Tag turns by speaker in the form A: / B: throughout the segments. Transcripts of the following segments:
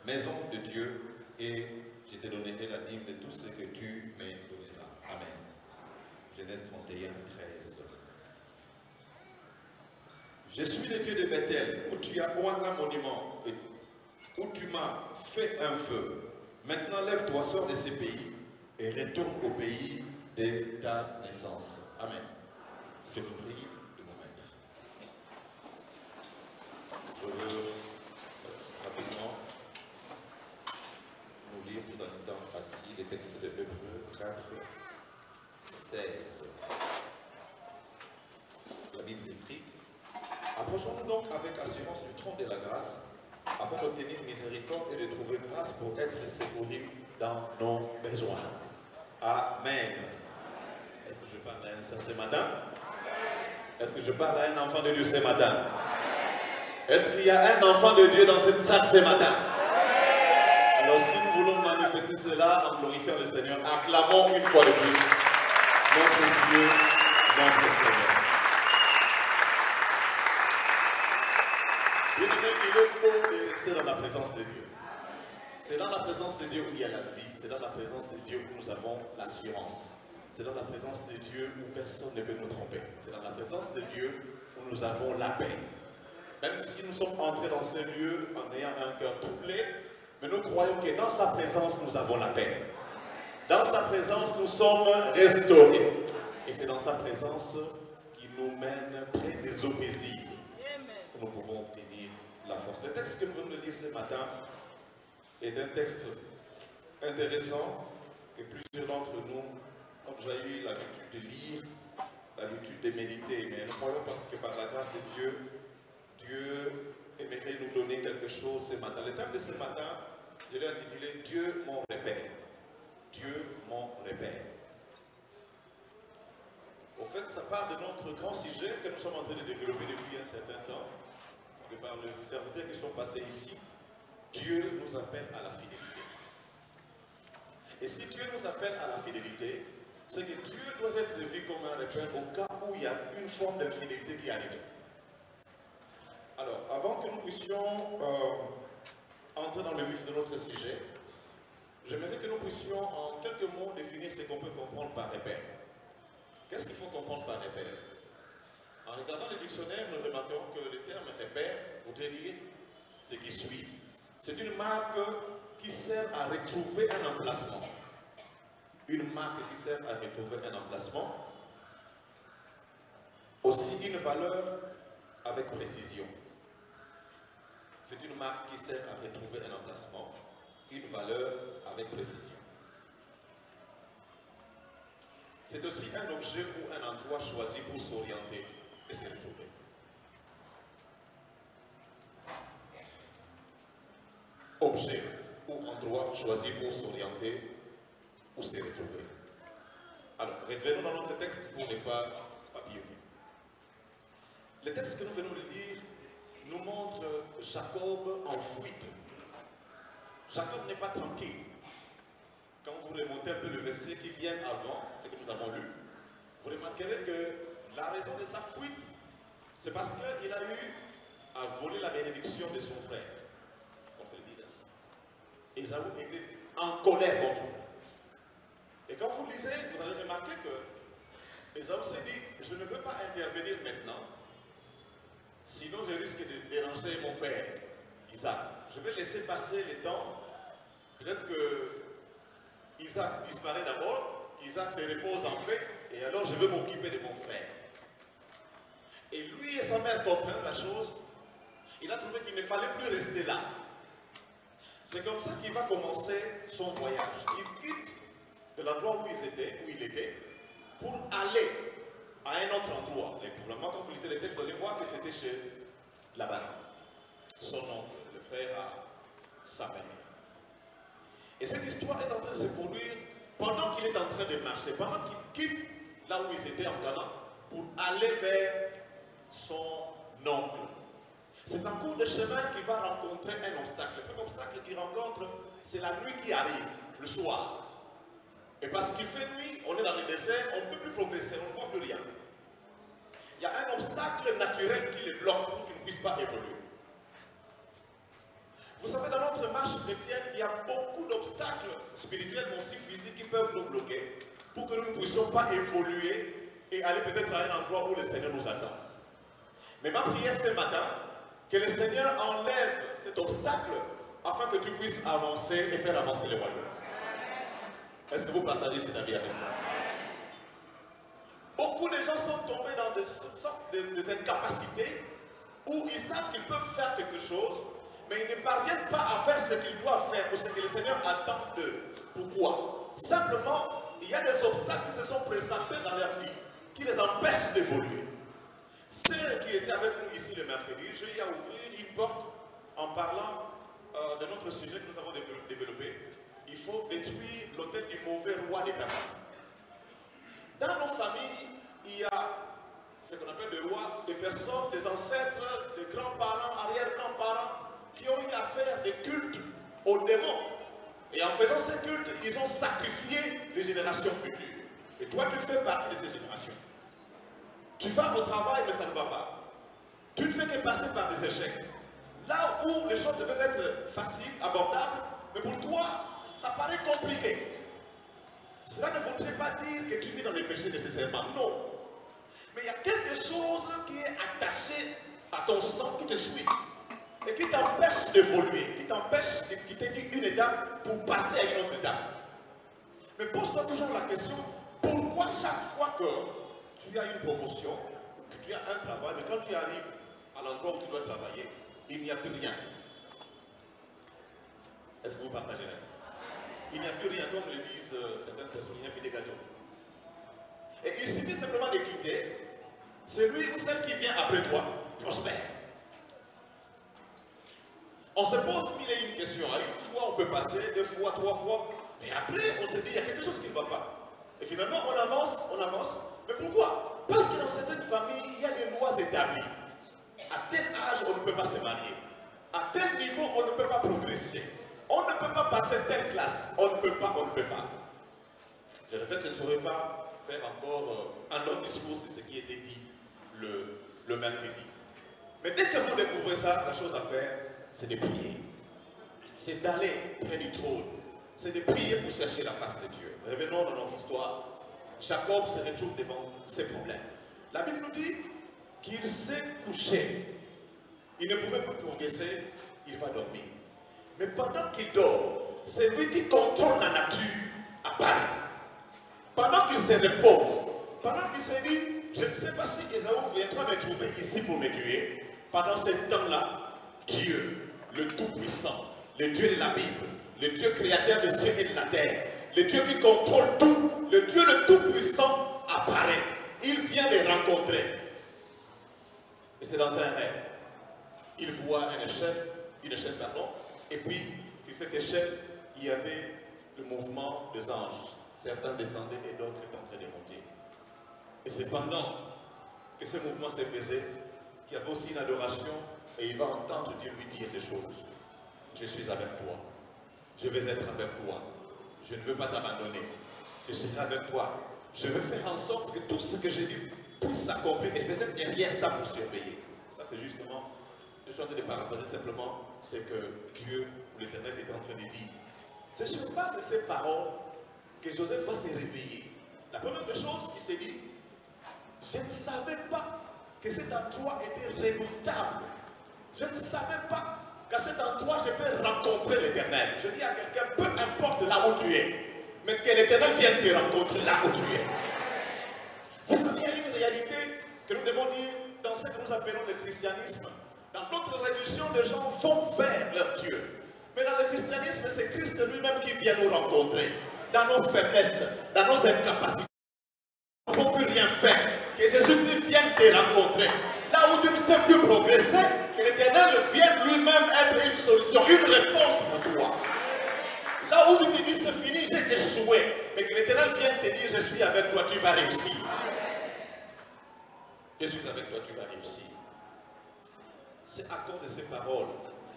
A: maison de Dieu, et je te donnerai la dîme de tout ce que tu me donneras. Amen. Genèse 31, 13. Je suis le Dieu de Bethel, où tu as oint un monument, où tu m'as fait un feu. Maintenant lève-toi, sors de ces pays, et retourne au pays de ta naissance. Amen. Je vous prie de me mettre. Je veux rapidement nous lire tout en étant assis les textes de Hébreux 4, 16. La Bible écrit: approchons-nous donc avec assurance du trône de la grâce, afin d'obtenir miséricorde et de trouver grâce pour être secourus dans nos besoins. Amen. Est-ce que je parle à un saint ce matin? Est-ce que je parle à un enfant de Dieu ce matin? Est-ce qu'il y a un enfant de Dieu dans cette salle ce matin? Alors si nous voulons manifester cela en glorifiant le Seigneur, acclamons une fois de plus notre Dieu, notre Seigneur. Bien-aimé, il est faux de rester dans la présence de Dieu. C'est dans la présence de Dieu où il y a la vie. C'est dans la présence de Dieu où nous avons l'assurance. C'est dans la présence de Dieu où personne ne peut nous tromper. C'est dans la présence de Dieu où nous avons la paix. Même si nous sommes entrés dans ce lieu en ayant un cœur troublé, mais nous croyons que dans sa présence, nous avons la paix. Dans sa présence, nous sommes restaurés. Et c'est dans sa présence qui nous mène près des eaux paisibles. Nous pouvons obtenir la force. Le texte que nous venons de lire ce matin est un texte intéressant que plusieurs d'entre nous ont déjà eu l'habitude de lire, l'habitude de méditer. Mais nous croyons que par la grâce de Dieu, Dieu aimerait nous donner quelque chose ce matin. Le thème de ce matin, je l'ai intitulé « Dieu mon repère ». Dieu mon repère. Au fait, ça part de notre grand sujet que nous sommes en train de développer depuis un certain temps. De par les serviteurs qui sont passés ici, Dieu nous appelle à la fidélité. Et si Dieu nous appelle à la fidélité, c'est que Dieu doit être vu comme un repère au cas où il y a une forme d'infidélité qui arrive. Alors, avant que nous puissions entrer dans le vif de notre sujet, j'aimerais que nous puissions en quelques mots définir ce qu'on peut comprendre par repère. Qu'est-ce qu'il faut comprendre par repère? En regardant le dictionnaire, nous remarquons que le terme repère voudrait dire ce qui suit. C'est une marque qui sert à retrouver un emplacement. Une marque qui sert à retrouver un emplacement. Aussi une valeur avec précision. C'est une marque qui sert à retrouver un emplacement, une valeur avec précision. C'est aussi un objet ou un endroit choisi pour s'orienter et se retrouver. Objet ou endroit choisi pour s'orienter ou se retrouver. Alors, revenons dans notre texte pour ne pas papillonner. Le texte que nous venons de lire nous montre Jacob en fuite. Jacob n'est pas tranquille. Quand vous remontez un peu le verset qui vient avant ce que nous avons lu, vous remarquerez que la raison de sa fuite, c'est parce qu'il a eu à voler la bénédiction de son frère. Comme c'est le disait ça. Ésaü était en colère contre lui. Et quand vous lisez, vous allez remarquer que Ésaü s'est dit, je ne veux pas intervenir maintenant, sinon je risque de déranger mon père, Isaac. Je vais laisser passer le temps. Peut-être que Isaac disparaît d'abord, Isaac se repose en paix, et alors je vais m'occuper de mon frère. Et lui et sa mère comprennent la chose. Il a trouvé qu'il ne fallait plus rester là. C'est comme ça qu'il va commencer son voyage. Il quitte de l'endroit où il était, pour aller à un autre endroit. Et probablement, quand vous lisez les textes, vous allez voir que c'était chez Laban, son oncle, le frère à sa mère. Et cette histoire est en train de se produire pendant qu'il est en train de marcher, pendant qu'il quitte là où ils étaient en Canaan pour aller vers son oncle. C'est en cours de chemin qu'il va rencontrer un obstacle. Le premier obstacle qu'il rencontre, c'est la nuit qui arrive, le soir. Et parce qu'il fait nuit, on est dans le désert, on ne peut plus progresser, on ne voit plus rien. Il y a un obstacle naturel qui le bloque pour qu'il ne puisse pas évoluer. Vous savez, dans notre marche marche chrétienne, il y a beaucoup d'obstacles spirituels, mais aussi physiques, qui peuvent nous bloquer pour que nous ne puissions pas évoluer et aller peut-être à un endroit où le Seigneur nous attend. Mais ma prière ce matin, que le Seigneur enlève cet obstacle afin que tu puisses avancer et faire avancer le royaume. Est-ce que vous partagez cet avis avec moi? Beaucoup de gens sont tombés dans des sortes d'incapacités où ils savent qu'ils peuvent faire quelque chose, mais ils ne parviennent pas à faire ce qu'ils doivent faire ou ce que le Seigneur attend d'eux. Pourquoi? Simplement, il y a des obstacles qui se sont présentés dans leur vie, qui les empêchent d'évoluer. Ceux qui étaient avec nous ici le mercredi, je lui ai ouvert une porte en parlant de notre sujet que nous avons développé. Il faut détruire l'autel du mauvais roi de ta famille. Dans nos familles, il y a ce qu'on appelle le roi, des personnes, des ancêtres, des grands-parents, arrière-grands-parents, qui ont eu à faire des cultes aux démons. Et en faisant ces cultes, ils ont sacrifié les générations futures. Et toi, tu fais partie de ces générations. Tu vas au travail, mais ça ne va pas. Tu ne fais que passer par des échecs. Là où les choses devaient être faciles, abordables, mais pour toi, ça paraît compliqué. Cela ne voudrait pas dire que tu vis dans les péchés nécessairement. Non. Mais il y a quelque chose qui est attaché à ton sang qui te suit et qui t'empêche d'évoluer, qui t'empêche de quitter une étape pour passer à une autre étape. Mais pose-toi toujours la question, pourquoi chaque fois que tu as une promotion, que tu as un travail, mais quand tu arrives à l'endroit où tu dois travailler, il n'y a plus rien? Est-ce que vous partagez là? Il n'y a plus rien, comme le disent certaines personnes, il n'y a plus de gâteaux. Et il suffit simplement de quitter. Celui ou celle qui vient après toi prospère. On se pose mille et une questions. Une fois, on peut passer, deux fois, trois fois. Mais après, on se dit, il y a quelque chose qui ne va pas. Et finalement, on avance, on avance. Mais pourquoi? Parce que dans certaines familles, il y a des lois établies. À tel âge, on ne peut pas se marier. À tel niveau, on ne peut pas progresser. On ne peut pas passer telle classe. On ne peut pas, on ne peut pas. Je répète, je ne saurais pas faire encore un long discours sur ce qui était dit le mercredi. Mais dès que vous découvrez ça, la chose à faire, c'est de prier. C'est d'aller près du trône. C'est de prier pour chercher la face de Dieu. Revenons dans notre histoire. Jacob se retrouve devant ses problèmes. La Bible nous dit qu'il s'est couché. Il ne pouvait plus progresser, il va dormir. Mais pendant qu'il dort, c'est lui qui contrôle la nature apparaît. Pendant qu'il se repose, pendant qu'il se dit, je ne sais pas si Ésaü viendra me trouver ici pour me tuer, pendant ce temps-là, Dieu, le Tout-Puissant, le Dieu de la Bible, le Dieu créateur des cieux et de la terre, le Dieu qui contrôle tout, le Dieu le Tout-Puissant apparaît. Il vient les rencontrer. Et c'est dans un rêve. Il voit une échelle, pardon, et puis, sur cette échelle, il y avait le mouvement des anges. Certains descendaient et d'autres étaient en train de monter. Et c'est pendant que ce mouvement se faisait qu'il y avait aussi une adoration et il va entendre Dieu lui dire des choses. Je suis avec toi. Je vais être avec toi. Je ne veux pas t'abandonner. Je serai avec toi. Je veux faire en sorte que tout ce que j'ai dit puisse s'accomplir et faisait derrière ça pour surveiller. Ça, c'est justement, je suis en train de paraphraser simplement ce que Dieu, l'Éternel, est en train de dire. C'est sur base de ces paroles que Joseph va se réveiller. La première des choses, il s'est dit, je ne savais pas que cet endroit était redoutable. Je ne savais pas qu'à cet endroit, je peux rencontrer l'Éternel. Je dis à quelqu'un, peu importe là où tu es, mais que l'Éternel vienne te rencontrer là où tu es. Vous savez, il y a une réalité que nous devons dire dans ce que nous appelons le christianisme. Dans d'autres religions, les gens vont vers leur Dieu. Mais dans le christianisme, c'est Christ lui-même qui vient nous rencontrer. Dans nos faiblesses, dans nos incapacités. On ne peut plus rien faire. Que Jésus-Christ vienne te rencontrer. Là où tu ne sais plus progresser, que l'Éternel vienne lui-même être une solution, une réponse pour toi. Là où tu te dis c'est fini, j'ai échoué. Mais que l'Éternel vienne te dire je suis avec toi, tu vas réussir. Je suis avec toi, tu vas réussir. C'est à cause de ces paroles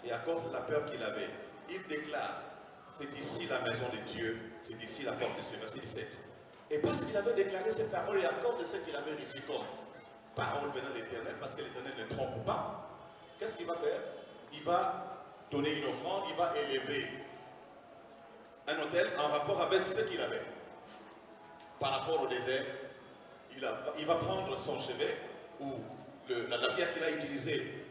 A: et à cause de la peur qu'il avait, il déclare, c'est ici la maison de Dieu, c'est ici la porte de ce verset 17. Et parce qu'il avait déclaré ces paroles et à cause de ce qu'il avait reçu comme parole venant de l'Éternel, parce que l'Éternel ne trompe pas, qu'est-ce qu'il va faire? Il va donner une offrande, il va élever un autel en rapport avec ce qu'il avait. Par rapport au désert, il va prendre son chevet ou la pierre qu'il a utilisée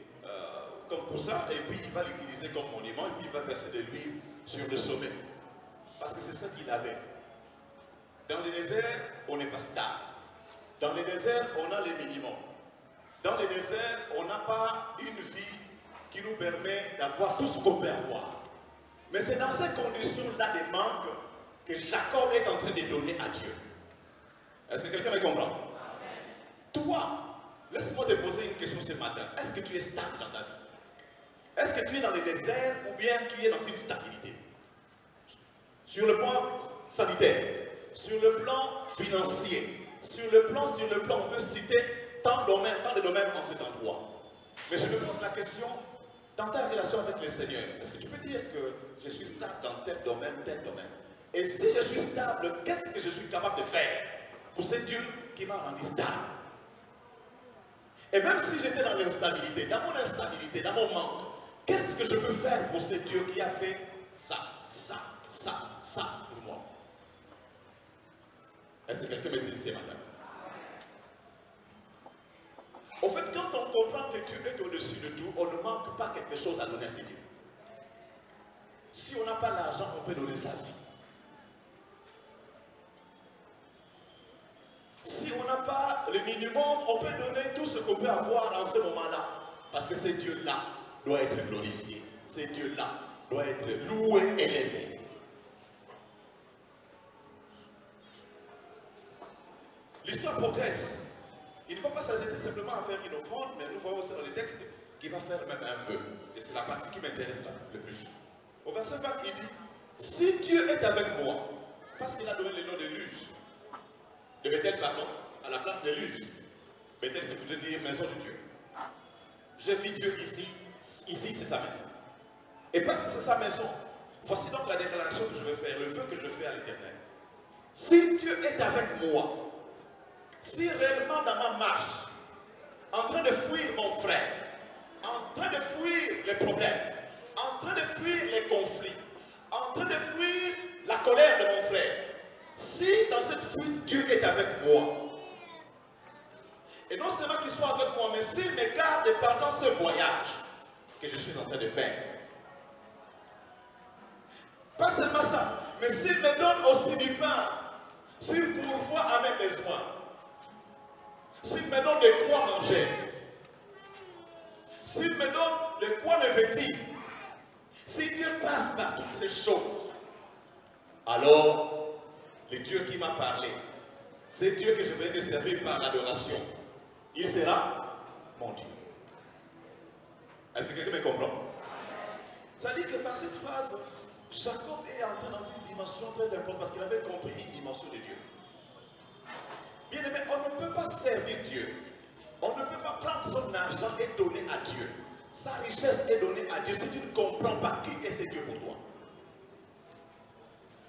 A: comme coussin, et puis il va l'utiliser comme monument, et puis il va verser de l'huile sur le sommet. Parce que c'est ça qu'il avait. Dans le désert, on n'est pas stable. Dans le désert, on a les minimums. Dans le désert, on n'a pas une vie qui nous permet d'avoir tout ce qu'on peut avoir. Mais c'est dans ces conditions-là de manque que Jacob est en train de donner à Dieu. Est-ce que quelqu'un me comprend? Toi, laisse-moi te poser une question ce matin. Est-ce que tu es stable dans ta vie? Est-ce que tu es dans le désert ou bien tu es dans une stabilité? Sur le plan sanitaire, sur le plan financier, sur le plan, on peut citer tant de domaines en cet endroit. Mais je me pose la question, dans ta relation avec le Seigneur, est-ce que tu peux dire que je suis stable dans tel domaine? Et si je suis stable, qu'est-ce que je suis capable de faire pour ce Dieu qui m'a rendu stable? Et même si j'étais dans l'instabilité, dans mon instabilité, dans mon manque, qu'est-ce que je peux faire pour ce Dieu qui a fait ça pour moi? Est-ce que quelqu'un me dit ce matin? Au fait, quand on comprend que Dieu est au-dessus de tout, on ne manque pas quelque chose à donner à ses dieux. Si on n'a pas l'argent, on peut donner sa vie. Si on n'a pas le minimum, on peut donner tout ce qu'on peut avoir en ce moment-là. Parce que ce Dieu-là doit être glorifié. Ce Dieu-là doit être loué, élevé. L'histoire progresse. Il ne faut pas s'arrêter simplement à faire une offrande, mais nous voyons aussi dans les textes qu'il va faire même un vœu. Et c'est la partie qui m'intéresse là, le plus. Au verset 20, il dit, si Dieu est avec moi, parce qu'il a donné le nom de Luz, de Bethel, pardon, à la place de Luz. Bethel qui voudrait dire maison de Dieu. J'ai vu Dieu ici, c'est sa maison. Et parce que c'est sa maison, voici donc la déclaration que je vais faire, le vœu que je fais à l'Éternel. Si Dieu est avec moi, si réellement dans ma marche, en train de fuir mon frère, en train de fuir les problèmes, en train de fuir les conflits, en train de fuir la colère de mon frère, si dans cette fuite Dieu est avec moi, et non seulement qu'il soit avec moi, mais s'il me garde pendant ce voyage que je suis en train de faire, pas seulement ça, mais s'il me donne aussi du pain, s'il pourvoit à mes besoins, s'il me donne de quoi manger, s'il me donne de quoi me vêtir, si Dieu passe par toutes ces choses, alors le Dieu qui m'a parlé, c'est Dieu que je vais te servir par l'adoration, il sera mon Dieu. Est-ce que quelqu'un me comprend? Ça dit que par cette phrase, Jacob est entré dans une dimension très importante parce qu'il avait compris une dimension de Dieu. Bien aimé, on ne peut pas servir Dieu. On ne peut pas prendre son argent et donner à Dieu. Sa richesse est donnée à Dieu si tu ne comprends pas qui est ce Dieu pour toi.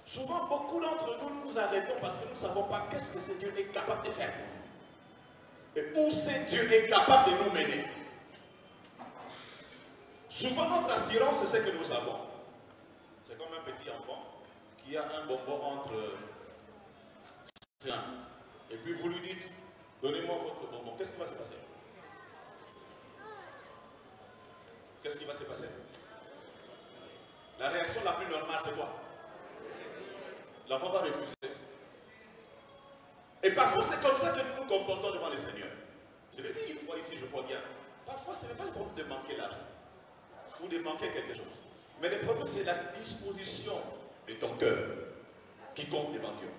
A: Souvent, beaucoup d'entre nous nous arrêtons parce que nous ne savons pas qu'est-ce que ce Dieu est capable de faire pour nous. Et où ce Dieu est capable de nous mener. Souvent, notre assurance, c'est ce que nous avons. C'est comme un petit enfant qui a un bonbon entre ses mains. Et puis vous lui dites, donnez-moi votre bonbon. Qu'est-ce qui va se passer? Qu'est-ce qui va se passer? La réaction la plus normale, c'est quoi? L'enfant va refuser. Et parfois, c'est comme ça que nous nous comportons devant le Seigneur. Je l'ai dit une fois ici, je crois bien. Parfois, ce n'est pas le problème de manquer l'argent ou de manquer quelque chose. Mais le problème, c'est la disposition de ton cœur qui compte devant Dieu.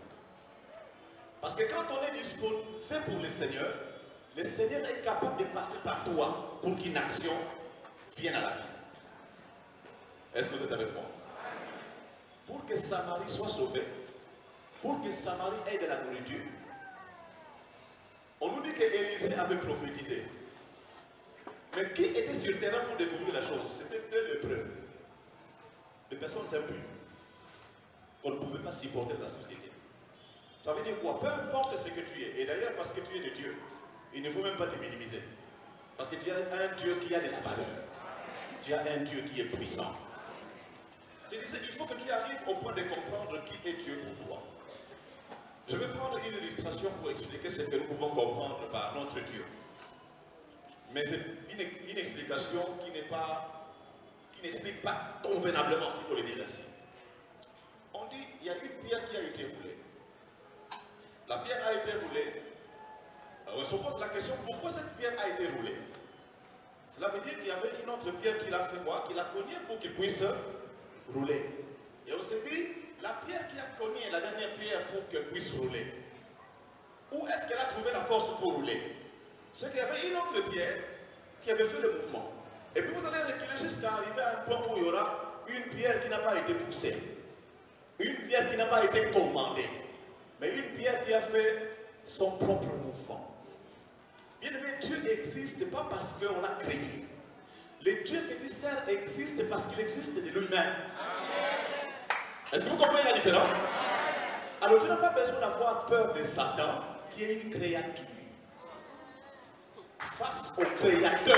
A: Parce que quand on est disposé pour le Seigneur est capable de passer par toi pour qu'une action vienne à la vie. Est-ce que vous êtes avec moi? Pour que Samarie soit sauvée, pour que Samarie ait de la nourriture, on nous dit qu'Élisée avait prophétisé. Mais qui était sur le terrain pour découvrir la chose? C'était deux lépreux, des personnes impures qu'on ne pouvait pas supporter dans la société. Ça veut dire quoi? Peu importe ce que tu es, et d'ailleurs parce que tu es de Dieu, il ne faut même pas te minimiser. Parce que tu as un Dieu qui a de la valeur. Tu as un Dieu qui est puissant. Je disais, il faut que tu arrives au point de comprendre qui est Dieu pour toi. Je vais prendre une illustration pour expliquer ce que nous pouvons comprendre par notre Dieu. Mais une explication qui n'explique pas convenablement, s'il faut le dire ainsi. On dit, il y a une pierre qui a été roulée. La pierre a été roulée. On se pose la question, pourquoi cette pierre a été roulée? Cela veut dire qu'il y avait une autre pierre qui l'a fait quoi? Qui l'a cognée pour qu'il puisse rouler. Et on s'est dit, la pierre qui a cogné, la dernière pierre pour qu'elle puisse rouler, où est-ce qu'elle a trouvé la force pour rouler? C'est qu'il y avait une autre pierre qui avait fait le mouvement. Et puis vous allez reculer jusqu'à arriver à un point où il y aura une pierre qui n'a pas été poussée. Une pierre qui n'a pas été commandée. Mais une pierre qui a fait son propre mouvement. Bien aimé, Dieu n'existe pas parce qu'on l'a créé. Le Dieu que tu sers existe parce qu'il existe de lui-même. Est-ce que vous comprenez la différence? Alors tu n'as pas besoin d'avoir peur de Satan, qui est une créature. Face au Créateur.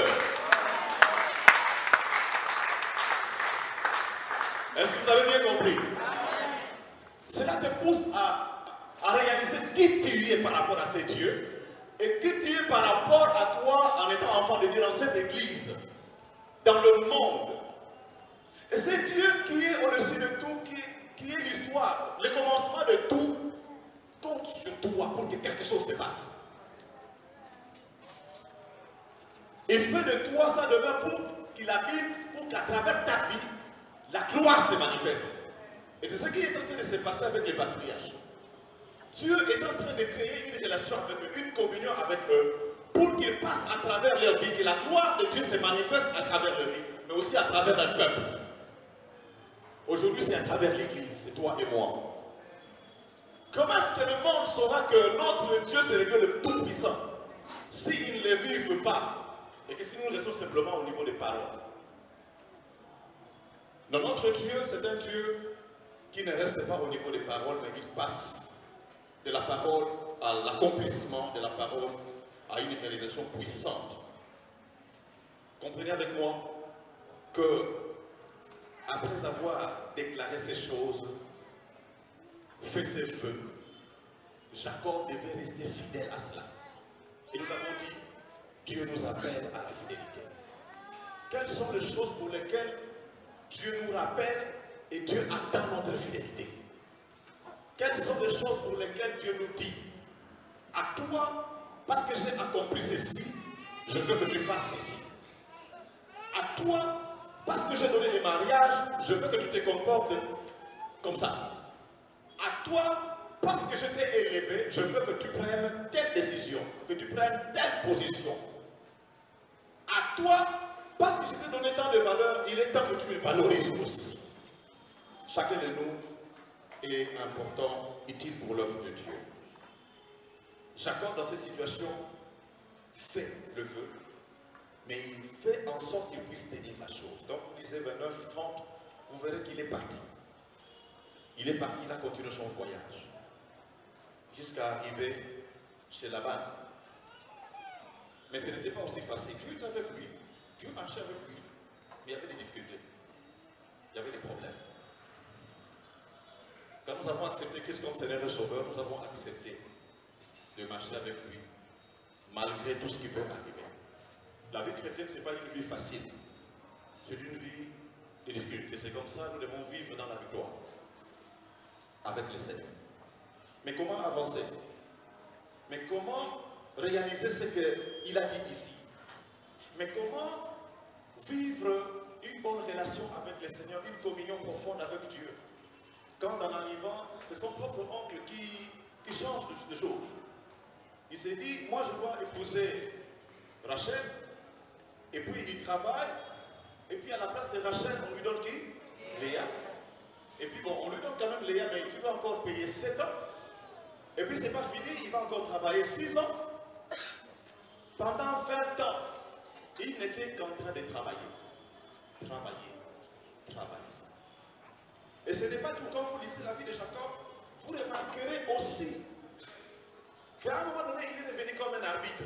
A: Est-ce que vous avez bien compris? Cela te pousse à réaliser qui tu es par rapport à ces dieux et qui tu es par rapport à toi en étant enfant de Dieu dans cette église, dans le monde. Et c'est Dieu qui est au-dessus de tout, qui est l'histoire, le commencement de tout, compte sur toi pour que quelque chose se passe. Il fait de toi sa demeure pour qu'il habite, pour qu'à travers ta vie, la gloire se manifeste. Et c'est ce qui est en train de se passer avec les patriarches. Dieu est en train de créer une relation avec eux, une communion avec eux, pour qu'ils passent à travers leur vie, que la gloire de Dieu se manifeste à travers leur vie, mais aussi à travers un peuple. Aujourd'hui, c'est à travers l'Église, c'est toi et moi. Comment est-ce que le monde saura que notre Dieu, c'est le Dieu le Tout-Puissant, s'il ne le vive pas, et que si nous restons simplement au niveau des paroles? Non, notre Dieu, c'est un Dieu qui ne reste pas au niveau des paroles, mais qui passe de la parole à l'accomplissement de la parole, à une réalisation puissante. Comprenez avec moi que, après avoir déclaré ces choses, fait ses vœux, Jacob devait rester fidèle à cela. Et nous l'avons dit, Dieu nous appelle à la fidélité. Quelles sont les choses pour lesquelles Dieu nous rappelle et Dieu attend notre fidélité? Quelles sont les choses pour lesquelles Dieu nous dit, à toi, parce que j'ai accompli ceci, je veux que tu fasses ceci. À toi, parce que j'ai donné le mariage, je veux que tu te comportes comme ça. À toi, parce que je t'ai élevé, je veux que tu prennes telle décision, que tu prennes telle position. À toi, parce que je t'ai donné tant de valeur, il est temps que tu me valorises aussi. Chacun de nous est important, utile pour l'œuvre de Dieu. Jacob, dans cette situation, fait le vœu, mais il fait en sorte qu'il puisse tenir la chose. Donc, vous lisez 29, 30, vous verrez qu'il est parti. Il est parti, il a continué son voyage, jusqu'à arriver chez Laban. Mais ce n'était pas aussi facile. Dieu était avec lui, Dieu marchait avec lui, mais il y avait des difficultés, il y avait des problèmes. Quand nous avons accepté Christ comme Seigneur et Sauveur, nous avons accepté de marcher avec lui, malgré tout ce qui peut arriver. La vie chrétienne, ce n'est pas une vie facile. C'est une vie de difficultés. C'est comme ça que nous devons vivre dans la victoire, avec le Seigneur. Mais comment avancer? Mais comment réaliser ce qu'il a dit ici? Mais comment vivre une bonne relation avec le Seigneur, une communion profonde avec Dieu? Quand en arrivant, c'est son propre oncle qui change de choses. Il s'est dit, moi je dois épouser Rachel, et puis il travaille, et puis à la place de Rachel, on lui donne qui? Léa. Et puis bon, on lui donne quand même Léa, mais tu dois encore payer 7 ans. Et puis c'est pas fini, il va encore travailler 6 ans. Pendant 20 ans, il n'était qu'en train de travailler. Travailler. Et ce n'est pas tout. Quand vous lisez la vie de Jacob, vous remarquerez aussi qu'à un moment donné, il est devenu comme un arbitre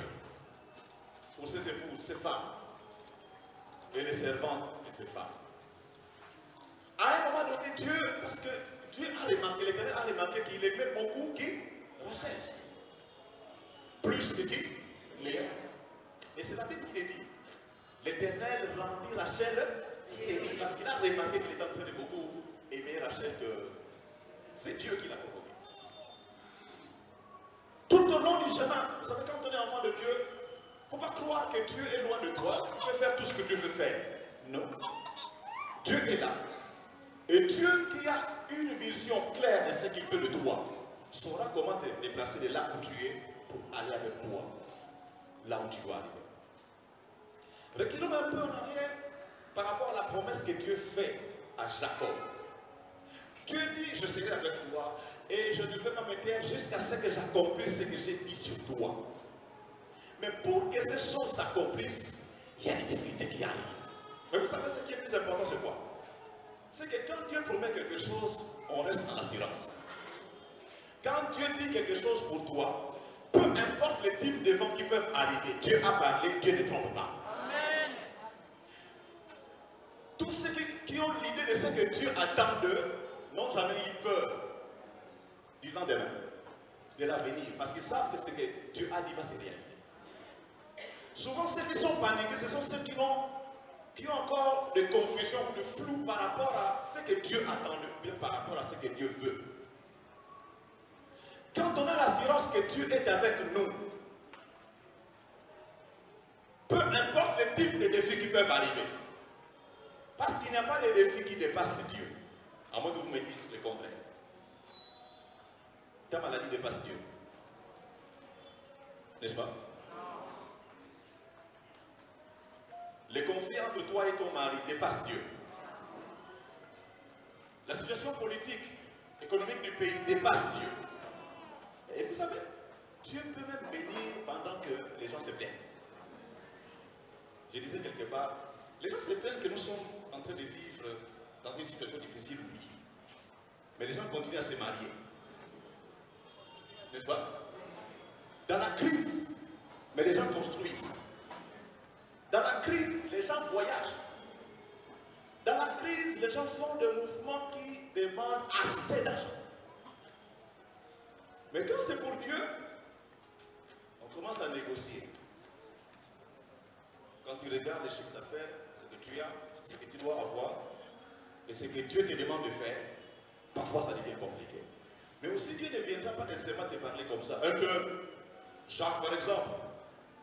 A: pour ses épouses, ses femmes et les servantes, cette femme. À un moment donné, Dieu, parce que Dieu a remarqué, l'Éternel a remarqué qu'il aimait beaucoup qui? Rachel. Plus que qui? Léa. Et c'est la Bible qui le dit. L'Éternel rendit Rachel stérile parce qu'il a remarqué qu'il était en train de beaucoup aimer Rachel, que c'est Dieu qui l'a provoqué. Tout au long du chemin, vous savez, quand on est enfant de Dieu, il ne faut pas croire que Dieu est loin de toi, tu peux faire tout ce que Dieu veut faire. Non. Dieu est là. Et Dieu qui a une vision claire de ce qu'il veut de toi, saura comment te déplacer de là où tu es pour aller avec toi, là où tu dois arriver. Reculons un peu en arrière par rapport à la promesse que Dieu fait à Jacob. Dieu dit, je serai avec toi et je ne vais pas me taire jusqu'à ce que j'accomplisse ce que j'ai dit sur toi. Mais pour que ces choses s'accomplissent, il y a des difficultés qui arrivent. Mais vous savez ce qui est plus important, c'est quoi? C'est que quand Dieu promet quelque chose, on reste dans l'assurance. Quand Dieu dit quelque chose pour toi, peu importe les types de vents qui peuvent arriver, Dieu a parlé, Dieu ne trompe pas. Amen. Tous ceux qui ont l'idée de ce que Dieu attend d'eux n'ont jamais eu peur du lendemain, de l'avenir, parce qu'ils savent que ce que Dieu a dit va se réaliser. Souvent, ceux qui sont paniqués, ce sont ceux qui ont encore de confusion ou de flou par rapport à ce que Dieu attend de eux, par rapport à ce que Dieu veut. Quand on a l'assurance que Dieu est avec nous, peu importe le type de défis qui peuvent arriver, parce qu'il n'y a pas de défis qui dépassent Dieu, à moins que vous me dites le contraire. Ta maladie dépasse Dieu, n'est-ce pas? Les conflits entre toi et ton mari dépassent Dieu. La situation politique, économique du pays dépasse Dieu. Et vous savez, Dieu peut même bénir pendant que les gens se plaignent. Je disais quelque part, les gens se plaignent que nous sommes en train de vivre dans une situation difficile, oui. Mais les gens continuent à se marier. N'est-ce pas? Dans la crise, mais les gens construisent. Dans la crise, les gens voyagent. Dans la crise, les gens font des mouvements qui demandent assez d'argent. Mais quand c'est pour Dieu, on commence à négocier. Quand tu regardes les chiffres d'affaires, ce que tu as, ce que tu dois avoir, et ce que Dieu te demande de faire, parfois ça devient compliqué. Mais aussi Dieu ne viendra pas nécessairement te parler comme ça. Un peu, Jacques par exemple,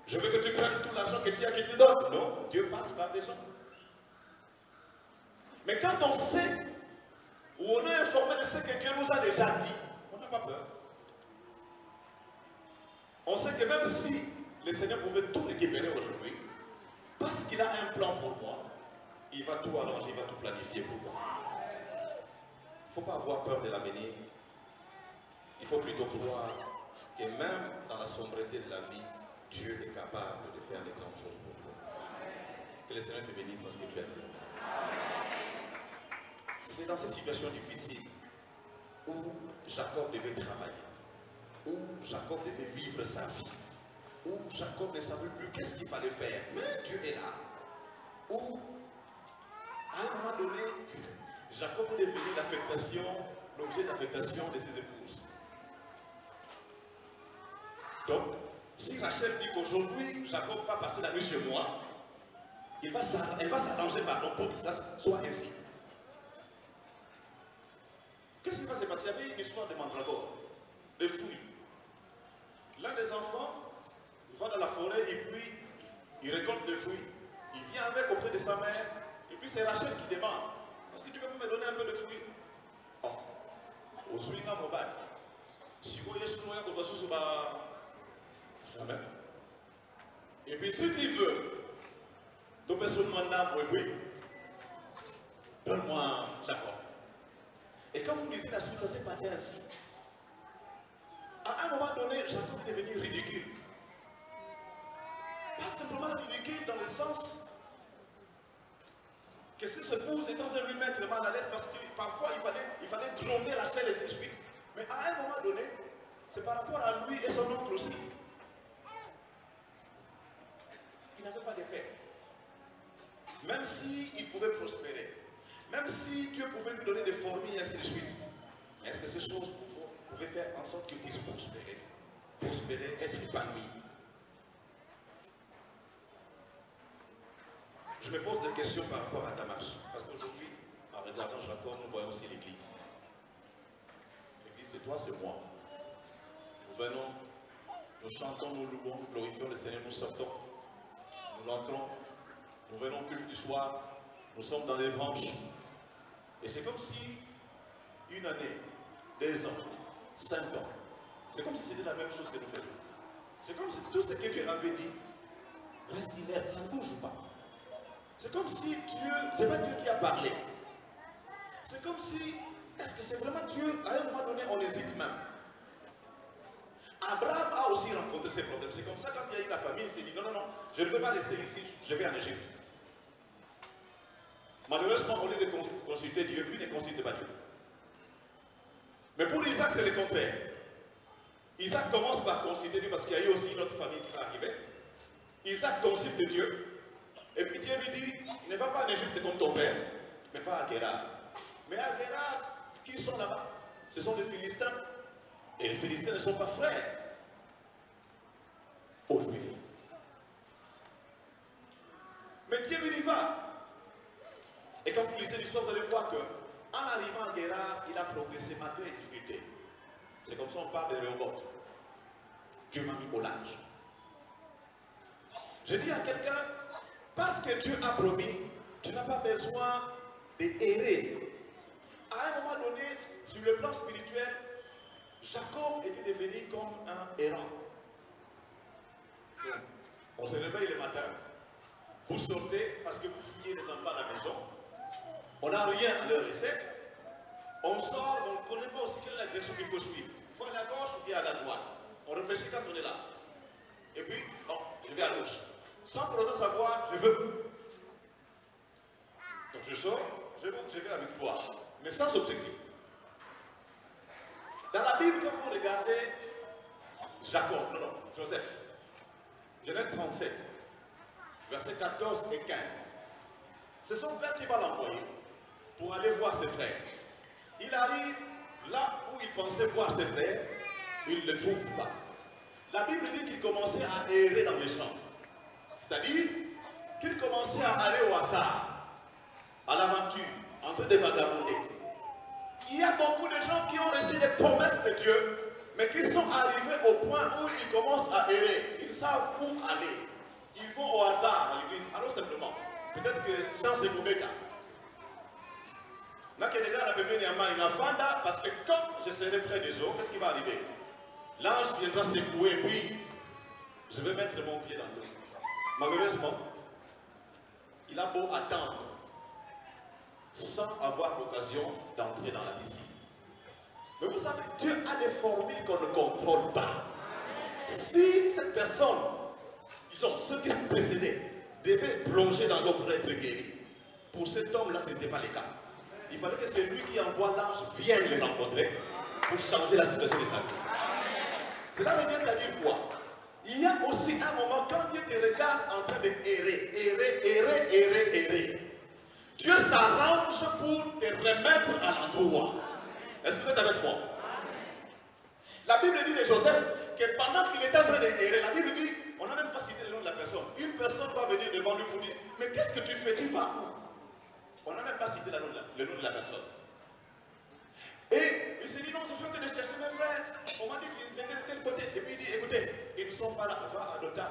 A: je veux que tu prennes tout l'argent que tu as qui te donne. Non, Dieu passe par des gens. Mais quand on sait, ou on est informé de ce que Dieu nous a déjà dit, on n'a pas peur. On sait que même si le Seigneur pouvait tout récupérer aujourd'hui, parce qu'il a un plan pour moi, il va tout arranger, il va tout planifier pour moi. Il ne faut pas avoir peur de l'avenir. Il faut plutôt croire que même dans la sombreté de la vie, Dieu est capable de faire de grandes choses pour toi. Que le Seigneur te bénisse dans ce que tu as dit. C'est dans ces situations difficiles où Jacob devait travailler, où Jacob devait vivre sa vie, où Jacob ne savait plus qu'est-ce qu'il fallait faire. Mais Dieu est là. Où, à un moment donné, Jacob est devenu l'objet d'affectation de ses épouses. Donc, si Rachel dit qu'aujourd'hui, Jacob va passer la nuit chez moi, elle va s'arranger pour que cela soit ainsi. Qu'est-ce qui va se passer? Il y avait une histoire de mandragore, de fruits. L'un des enfants va dans la forêt et puis il récolte des fruits. Il vient avec auprès de sa mère et puis c'est Rachel qui demande, est-ce que tu peux me donner un peu de fruits? Oh, au soulignant mon bail. Si vous voyez ce que vous voyez sur ma... Jamais. Et puis si tu veux, tu peux se demander, oui, donne-moi Jacob. Et quand vous lisez la suite, ça s'est passé ainsi. À un moment donné, Jacob est devenu ridicule. Pas simplement ridicule dans le sens que ses épouses étaient en train de lui mettre mal à l'aise parce que parfois il fallait gronder Rachel et ses suites. Mais à un moment donné, c'est par rapport à lui et son oncle aussi. Il n'avait pas de paix. même s'il pouvait prospérer, même si Dieu pouvait lui donner des fourmis et ainsi de suite, mais est-ce que ces choses pouvaient faire en sorte qu'il puisse prospérer, être épanoui? Je me pose des questions par rapport à ta marche, parce qu'aujourd'hui, en regardant Jacob, nous voyons aussi l'Église. L'Église, c'est toi, c'est moi. Nous venons, nous chantons, nous louons, nous glorifions le Seigneur, nous sortons, nous l'entrons, nous venons au culte du soir, nous sommes dans les branches. Et c'est comme si une année, 2 ans, 5 ans, c'est comme si c'était la même chose que nous faisons. C'est comme si tout ce que Dieu avait dit reste inerte, ça ne bouge pas. C'est comme si Dieu, c'est pas Dieu qui a parlé. C'est comme si, est-ce que c'est vraiment Dieu? À un moment donné, on hésite même. Abraham a aussi rencontré ces problèmes. C'est comme ça, quand il y a eu la famille, il s'est dit, non, non, non, je ne veux pas rester ici, je vais en Égypte. Malheureusement, au lieu de consulter Dieu, lui ne consulte pas Dieu. Mais pour Isaac, c'est le contraire. Isaac commence par consulter Dieu parce qu'il y a eu aussi une autre famille qui va arriver. Isaac consulte Dieu. Et puis Dieu lui dit, ne va pas en Égypte comme ton père, mais va à Guérar. Mais à Guérar, qui sont là-bas? Ce sont des Philistins. Et les Philistins ne sont pas frères aux Juifs. Mais Dieu lui dit, va. Et quand vous lisez l'histoire, vous allez voir qu'en arrivant à Guérar, il a progressé malgré les difficultés. C'est comme ça qu'on parle de Rehoboth. Dieu m'a mis au large. Je dis à quelqu'un, parce que Dieu a promis, tu n'as pas besoin d'errer. À un moment donné, sur le plan spirituel, Jacob était devenu comme un errant. On se réveille le matin, vous sortez parce que vous fouillez les enfants à la maison, on n'a rien à leur laisser, on sort, on ne connaît pas aussi quelle est la direction qu'il faut suivre. Il faut aller à gauche ou bien à la droite. On réfléchit quand on est là. Et puis, non, je vais à gauche. Sans pour autant savoir, je veux où. Donc je sors, je vais avec toi, mais sans objectif. Dans la Bible, quand vous regardez Jacob, Joseph, Genèse 37, versets 14 et 15, c'est son père qui va l'envoyer pour aller voir ses frères. Il arrive là où il pensait voir ses frères, il ne le trouve pas. La Bible dit qu'il commençait à errer dans les champs. C'est-à-dire qu'il commençait à aller au hasard, à l'aventure, en train de vagabonder. Il y a beaucoup de gens qui ont reçu les promesses de Dieu, mais qui sont arrivés au point où ils commencent à errer. Ils savent où aller. Ils vont au hasard à l'église. Alors simplement, peut-être que Jean se Moubeka. Là, parce que quand je serai près des eaux, qu'est-ce qui va arriver? L'ange viendra secouer, oui, je vais mettre mon pied dans l'eau. Malheureusement, il a beau attendre sans avoir l'occasion d'entrer dans la piscine. Mais vous savez, Dieu a des formules qu'on ne contrôle pas. Si cette personne, disons, ceux qui sont précédés, devaient plonger dans l'eau pour être guéri, pour cet homme-là, ce n'était pas le cas. Il fallait que celui qui envoie l'ange vienne les rencontrer pour changer la situation de sa vie. Cela revient à dire quoi? Il y a aussi un moment quand Dieu te regarde en train de errer. Dieu s'arrange pour te remettre à l'endroit. Est-ce que vous êtes avec moi? La Bible dit de Joseph que pendant qu'il était en train d'errer, la Bible dit, on n'a même pas cité le nom de la personne. Une personne va venir devant lui pour dire, mais qu'est-ce que tu fais? Tu vas où? On n'a même pas cité le nom de la personne. Et il s'est dit, non, je suis en train de chercher mes frères. On m'a dit qu'ils étaient de tel côté. Et puis il dit, écoutez, ils ne sont pas là, on va à Dothan.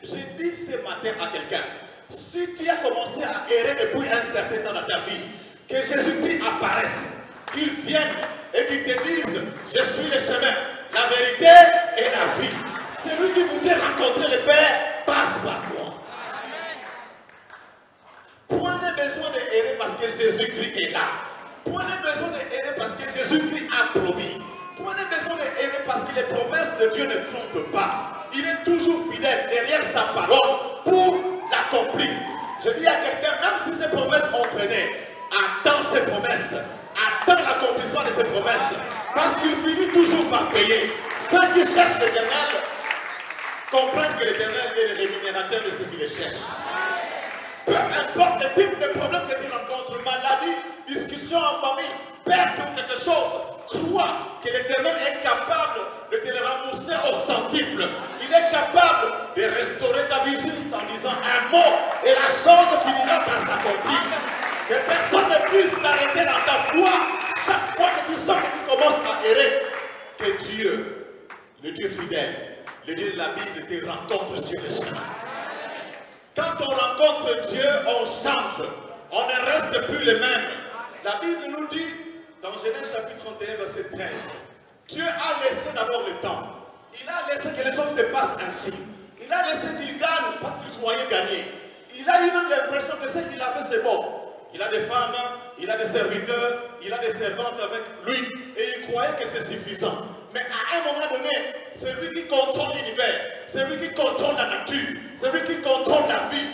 A: J'ai dit ce matin à quelqu'un, si tu as commencé à errer depuis un certain temps dans ta vie, que Jésus-Christ apparaisse, qu'il vienne et qu'il te dise, je suis le chemin, la vérité et la vie. Celui qui voudrait rencontrer le Père passe par moi. Point de besoin d'errer parce que Jésus-Christ est là. Point de besoin d'errer parce que Jésus-Christ a promis. Point de besoin d'errer parce que les promesses de Dieu ne trompent pas. Il est toujours fidèle derrière sa parole pour l'accomplir. Je dis à quelqu'un, même si ces promesses ont traîné, attends ces promesses. Attends l'accomplissement de ces promesses. Parce qu'il finit toujours par payer. Ceux qui cherchent l'Éternel comprennent que l'Éternel est le rémunérateur de ceux qui le cherchent. Peu importe le type de problème que tu rencontres, maladie, discussion en famille, perte ou quelque chose, crois que l'Éternel est capable de te le rembourser au centuple. Il est capable de restaurer ta vie juste en disant un mot et la chose finira par s'accomplir. Que personne ne puisse t'arrêter dans ta foi chaque fois que tu sens que tu commences à errer. Que Dieu, le Dieu fidèle, le Dieu de la Bible te rencontre sur le chemin. Quand on rencontre Dieu, on change. On ne reste plus les mêmes. La Bible nous dit, dans Genèse chapitre 31, verset 13, Dieu a laissé d'abord le temps. Il a laissé que les choses se passent ainsi. Il a laissé qu'il gagne parce qu'il croyait gagner. Il a eu l'impression que ce qu'il a fait, c'est bon. Il a des femmes, il a des serviteurs, il a des servantes avec lui. Et il croyait que c'est suffisant. Mais à un moment donné, c'est lui qui contrôle l'univers. C'est lui qui contrôle la nature. C'est lui qui contrôle la vie.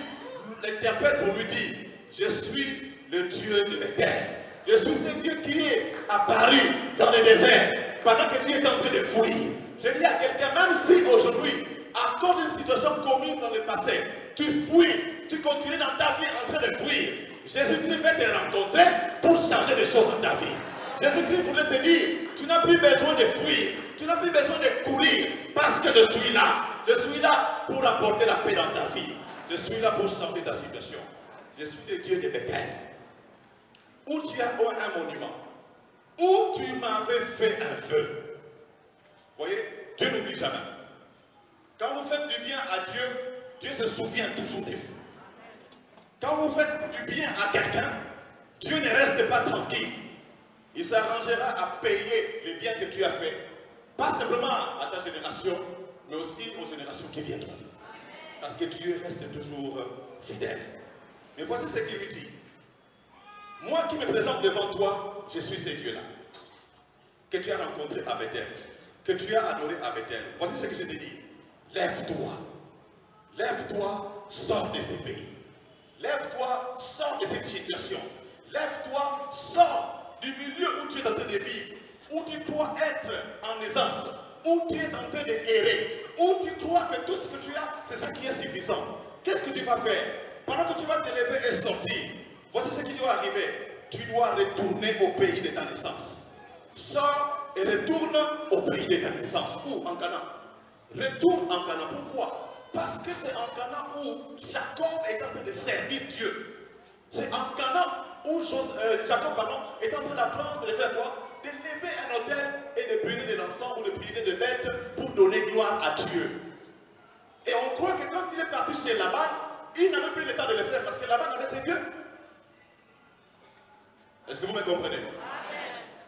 A: L'interprète pour lui dire, je suis le Dieu de l'éternel. Je suis ce Dieu qui est apparu dans le désert pendant que tu es en train de fuir. Je dis à quelqu'un, même si aujourd'hui, à cause d'une situation commise dans le passé, tu fuis, tu continues dans ta vie en train de fuir, Jésus-Christ va te rencontrer pour changer les choses dans ta vie. Jésus-Christ voulait te dire, tu n'as plus besoin de fuir, tu n'as plus besoin de courir, parce que je suis là. Je suis là pour apporter la paix dans ta vie. Je suis là pour changer ta situation. Je suis le Dieu de Bethel. Où tu as un monument, où tu m'avais fait un vœu. Vous voyez, Dieu n'oublie jamais. Quand vous faites du bien à Dieu, Dieu se souvient toujours de vous. Quand vous faites du bien à quelqu'un, Dieu ne reste pas tranquille. Il s'arrangera à payer les biens que tu as fait, pas simplement à ta génération, mais aussi aux générations qui viendront. Parce que Dieu reste toujours fidèle. Mais voici ce qu'il lui dit. Moi qui me présente devant toi, je suis ce Dieu-là, que tu as rencontré à Bethel, que tu as adoré à Bethel. Voici ce que je te dis. Lève-toi. Lève-toi, sors de ce pays. Lève-toi, sors de cette situation. Lève-toi, sors du milieu où tu es en train de vivre, où tu crois être en aisance, où tu es en train d'errer, où tu crois que tout ce que tu as, c'est ce qui est suffisant. Qu'est-ce que tu vas faire? Pendant que tu vas te lever et sortir, voici ce qui doit arriver. Tu dois retourner au pays de ta naissance. Sors et retourne au pays de ta naissance. Où? En Canaan. Retourne en Canaan. Pourquoi? Parce que c'est en Canaan où Jacob est en train de servir Dieu. C'est en Canaan où Jacob est en train d'apprendre de faire quoi? De lever un autel et de brûler de l'encens ou de brûler de bêtes pour donner gloire à Dieu. Et on croit que quand il est parti chez Laban, il n'avait plus le temps de le faire parce que Laban avait ses dieux. Est-ce que vous me comprenez?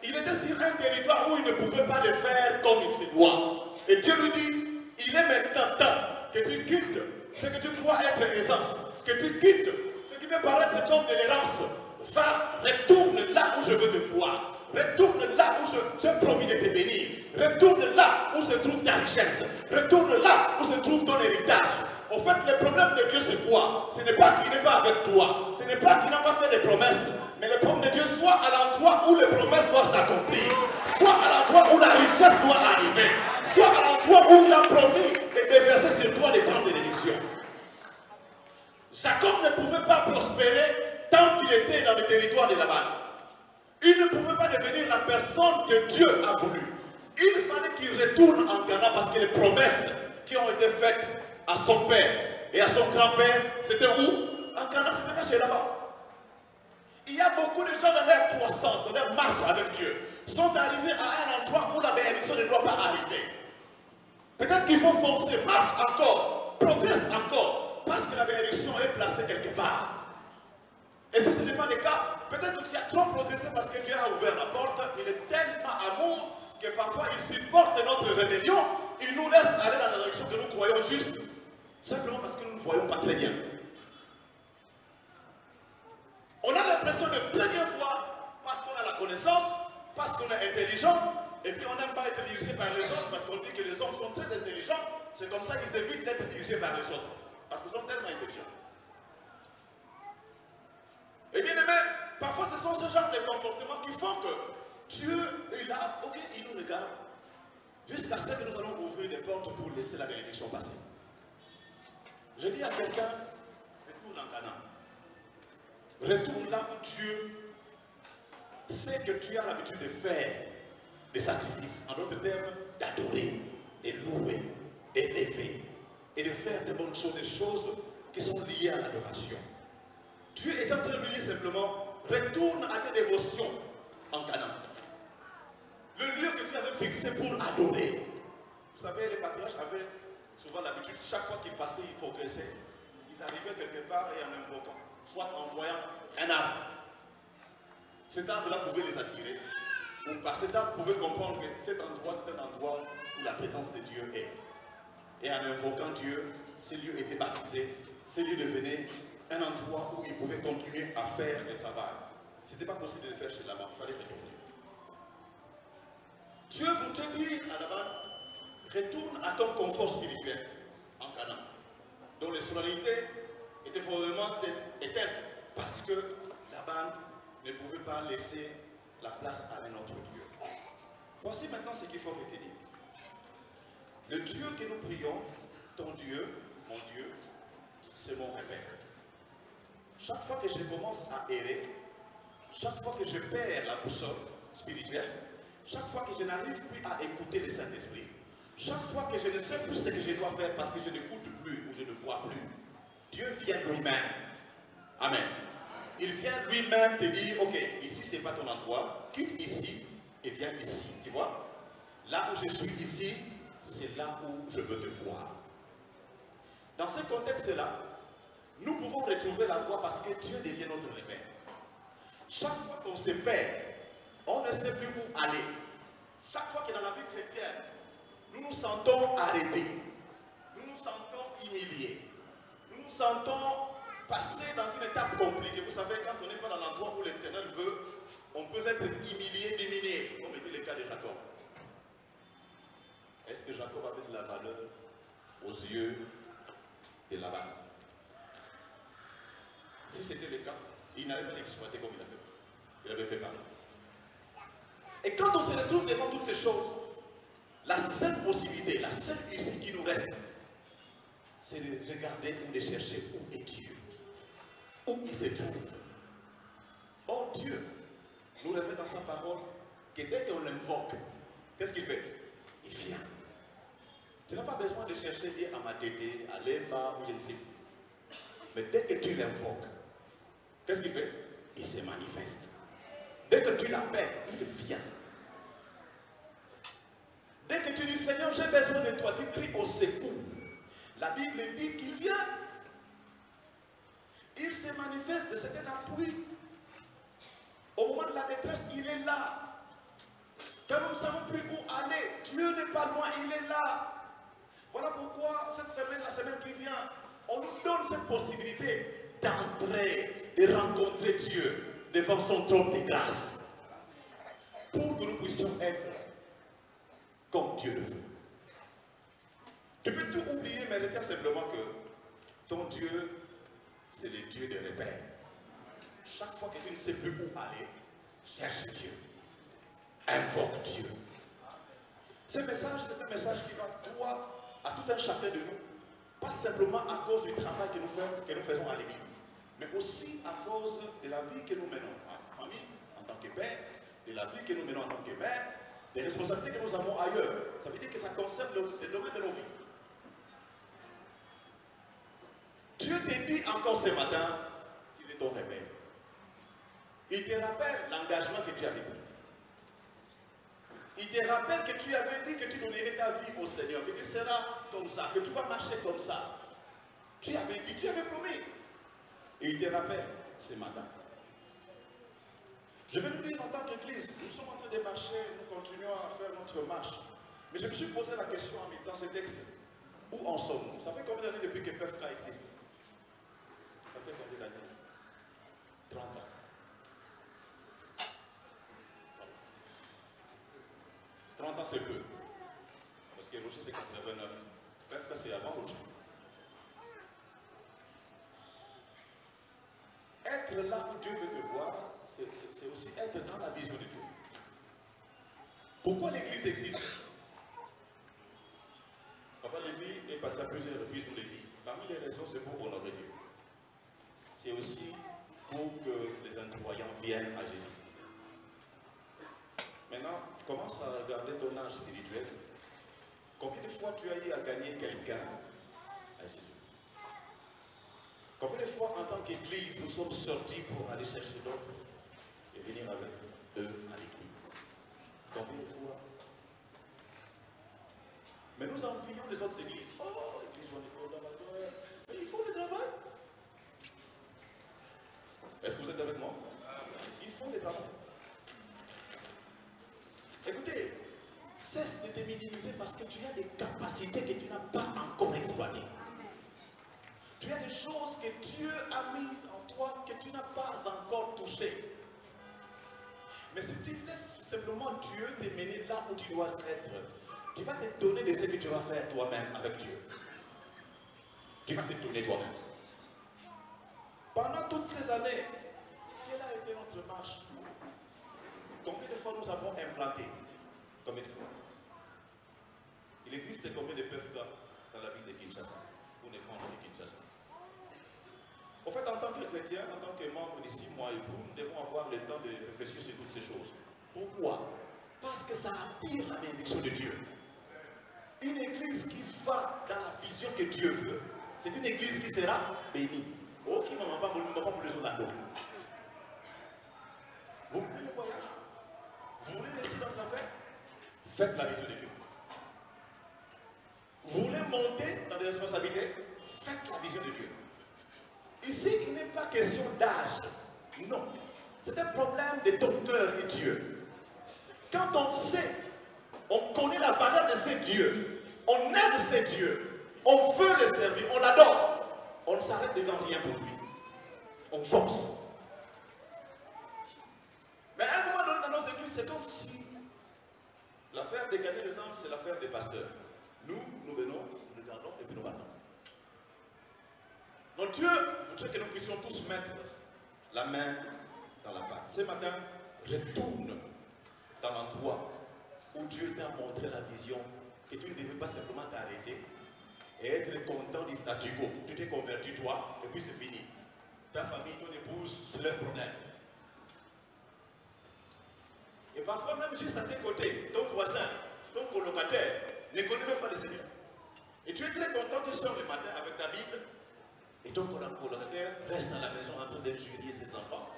A: Il était sur un territoire où il ne pouvait pas le faire comme il se doit. Et Dieu lui dit, il est maintenant temps que tu quittes ce que tu crois être aisance, que tu quittes ce qui peut paraître comme de l'errance. Va, retourne là où je veux te voir. Retourne là où je promis de te bénir. Retourne là où se trouve ta richesse. Retourne là où se trouve ton héritage. En fait, le problème de Dieu, c'est quoi? Ce n'est pas qu'il n'est pas avec toi. Ce n'est pas qu'il n'a pas fait des promesses. Mais le problème de Dieu, soit à l'endroit où les promesses doivent s'accomplir, soit à l'endroit où la richesse doit arriver, soit à l'endroit où il a promis de déverser sur toi des grandes bénédictions. Jacob ne pouvait pas prospérer tant qu'il était dans le territoire de Laban. Il ne pouvait pas devenir la personne que Dieu a voulu. Il fallait qu'il retourne en Canaan parce que les promesses qui ont été faites à son père et à son grand-père, c'était où? En Canaan, c'était pas chez Laban. Il y a beaucoup de gens dans leur croissance, dans leur marche avec Dieu, sont arrivés à un endroit où la bénédiction ne doit pas arriver. Peut-être qu'il faut foncer, marche encore, progresse encore, parce que la bénédiction est placée quelque part. Et si ce n'est pas le cas, peut-être que tu as trop progressé parce que Dieu a ouvert la porte. Il est tellement amour que parfois il supporte notre rébellion. Il nous laisse aller dans la direction que nous croyons juste, simplement parce que nous ne voyons pas très bien. On a l'impression de très bien voir parce qu'on a la connaissance, parce qu'on est intelligent, et puis on n'aime pas être dirigé par les autres parce qu'on dit que les hommes sont très intelligents. C'est comme ça qu'ils évitent d'être dirigés par les autres, parce qu'ils sont tellement intelligents. Et bien aimé, parfois ce sont ce genre de comportements qui font que Dieu est là, ok, il nous regarde, jusqu'à ce que nous allons ouvrir les portes pour laisser la bénédiction passer. Je dis à quelqu'un, retourne en Canaan. Retourne là où Dieu sait que tu as l'habitude de faire des sacrifices. En d'autres termes, d'adorer, de louer, d'élever et de faire de bonnes choses, des choses qui sont liées à l'adoration. Dieu est en train de lui dire simplement, retourne à tes dévotions en Canaan. Le lieu que tu avais fixé pour adorer. Vous savez, les patriarches avaient souvent l'habitude, chaque fois qu'ils passaient, ils progressaient. Ils arrivaient quelque part et en invoquant, soit en voyant un arbre. Cet arbre-là pouvait les attirer. Ou par cet arbre, pouvaient comprendre que cet endroit, c'est un endroit où la présence de Dieu est. Et en invoquant Dieu, ces lieux étaient baptisés. Ces lieux devenaient un endroit où ils pouvaient continuer à faire le travail. Ce n'était pas possible de le faire chez Laban, il fallait retourner. Dieu voudrait dire à Laban, retourne à ton confort spirituel en Canaan, dont les sonorités étaient probablement éteintes parce que Laban ne pouvait pas laisser la place à un autre Dieu. Voici maintenant ce qu'il faut retenir. Le Dieu que nous prions, ton Dieu, mon Dieu, c'est mon repère. Chaque fois que je commence à errer, chaque fois que je perds la boussole spirituelle, chaque fois que je n'arrive plus à écouter le Saint-Esprit, chaque fois que je ne sais plus ce que je dois faire parce que je n'écoute plus ou je ne vois plus, Dieu vient lui-même. Amen. Il vient lui-même te dire, ok, ici c'est pas ton endroit, quitte ici et viens ici. Tu vois? Là où je suis ici, c'est là où je veux te voir. Dans ce contexte-là, nous pouvons retrouver la voie parce que Dieu devient notre repère. Chaque fois qu'on se perd, on ne sait plus où aller. Chaque fois que dans la vie chrétienne, nous nous sentons arrêtés, nous nous sentons humiliés, nous nous sentons passer dans une étape compliquée. Vous savez, quand on n'est pas dans l'endroit où l'Éternel veut, on peut être humilié, diminué, comme était le cas de Jacob. Est-ce que Jacob avait de la valeur aux yeux de Laban? Si c'était le cas, il n'allait pas l'exploiter comme il a fait. Il avait fait pareil. Et quand on se retrouve devant toutes ces choses, la seule possibilité, la seule issue qui nous reste, c'est de regarder ou de chercher où est Dieu, où il se trouve. Or Dieu nous révèle dans sa parole que dès qu'on l'invoque, qu'est-ce qu'il fait? Il vient. Tu n'as pas besoin de chercher Dieu à ma tête, à l'Emba ou je ne sais plus. Mais dès que tu l'invoques, qu'est-ce qu'il fait? Il se manifeste. Dès que tu l'appelles, il vient. Dès que tu dis, Seigneur, j'ai besoin de toi, tu cries au secours. La Bible dit qu'il vient. Il se manifeste, c'est un appui. Au moment de la détresse, il est là. Quand nous ne savons plus où aller, Dieu n'est pas loin, il est là. Voilà pourquoi cette semaine, la semaine qui vient, on nous donne cette possibilité d'entrer, de rencontrer Dieu devant son trône de grâce. Pour que nous puissions être comme Dieu le veut. Tu peux tout oublier, mais retiens simplement que ton Dieu, c'est le Dieu des repères. Chaque fois que tu ne sais plus où aller, cherche Dieu. Invoque Dieu. Ce message, c'est un message qui va droit à tout un chacun de nous. Pas simplement à cause du travail que nous faisons à l'église, mais aussi à cause de la vie que nous menons en famille, en tant que père, de la vie que nous menons en tant que mère, des responsabilités que nous avons ailleurs. Ça veut dire que ça concerne le domaine de nos vies. Dieu te dit encore ce matin qu'il est ton repère. Il te rappelle l'engagement que tu avais pris. Il te rappelle que tu avais dit que tu donnerais ta vie au Seigneur, que tu seras comme ça, que tu vas marcher comme ça. Tu avais dit, tu avais promis. Et il te rappelle ce matin. Je vais nous dire en tant qu'Église, nous sommes en train de marcher, nous continuons à faire notre marche. Mais je me suis posé la question en mettant ce texte. Où en sommes-nous? Ça fait combien d'années depuis que PEFCA existe? Ça fait combien d'années? 30 ans. 30 ans c'est peu. Parce que Rocher c'est 89. PEFCA c'est avant Rocher. Être là où Dieu veut te voir, c'est aussi être dans la vision de Dieu. Pourquoi l'Église existe? Papa Lévy est passé à plusieurs reprises nous le dit. Parmi les raisons, c'est pour honorer Dieu. C'est aussi pour pour que les incroyants viennent à Jésus. Maintenant, commence à regarder ton âge spirituel. Combien de fois tu as eu à gagner quelqu'un à Jésus? Combien de fois en tant qu'Église nous sommes sortis pour aller chercher d'autres et venir avec eux à l'Église? Combien de fois? Mais nous envions les autres églises. Oh, l'église Jean-Nicolas, mais il faut le travail. Est-ce que vous êtes avec moi? Il faut le travail. Écoutez, cesse de te minimiser parce que tu as des capacités que tu n'as pas encore exploitées. Tu as des choses que Dieu a mises en toi que tu n'as pas encore touchées. Mais si tu laisses simplement Dieu te mener là où tu dois être, tu vas te donner de ce que tu vas faire toi-même avec Dieu. Tu vas te donner toi-même. Pendant toutes ces années, quelle a été notre marche? Combien de fois nous avons implanté? Combien de fois? Il existe combien de PFK dans la ville de Kinshasa? Pour les prendre de Kinshasa. En fait, en tant que chrétien, en tant que membre d'ici, moi et vous, nous devons avoir le temps de réfléchir sur toutes ces choses. Pourquoi? Parce que ça attire la bénédiction de Dieu. Une église qui va dans la vision que Dieu veut, c'est une église qui sera bénie. Oh, qui ne m'a pas pour les autres d'accord. Vous voulez le voyage? Vous voulez réussir dans vos affaires? Faites la vision de Dieu. Vous voulez monter dans des responsabilités? Faites la vision de Dieu. Ici, il n'est pas question d'âge. Non. C'est un problème de ton cœur et Dieu. Quand on sait, on connaît la valeur de ces dieux, on aime ces dieux, on veut les servir, on l'adore, on ne s'arrête devant rien pour lui. On force. Mais à un moment donné dans nos églises, c'est comme si l'affaire de gagner les âmes, c'est l'affaire des pasteurs. Nous venons, nous regardons et puis nous battons. Donc Dieu voudrait que nous puissions tous mettre la main dans la pâte. Ce matin, retourne dans l'endroit où Dieu t'a montré la vision, que tu ne devais pas simplement t'arrêter et être content du statu quo. Tu t'es converti toi et puis c'est fini. Ta famille, ton épouse, c'est leur problème. Et parfois même juste à tes côtés, ton voisin, ton colocataire ne connaît même pas le Seigneur. Et tu es très content, tu sors le matin avec ta Bible et ton colocataire reste à la maison en train d'injurier ses enfants,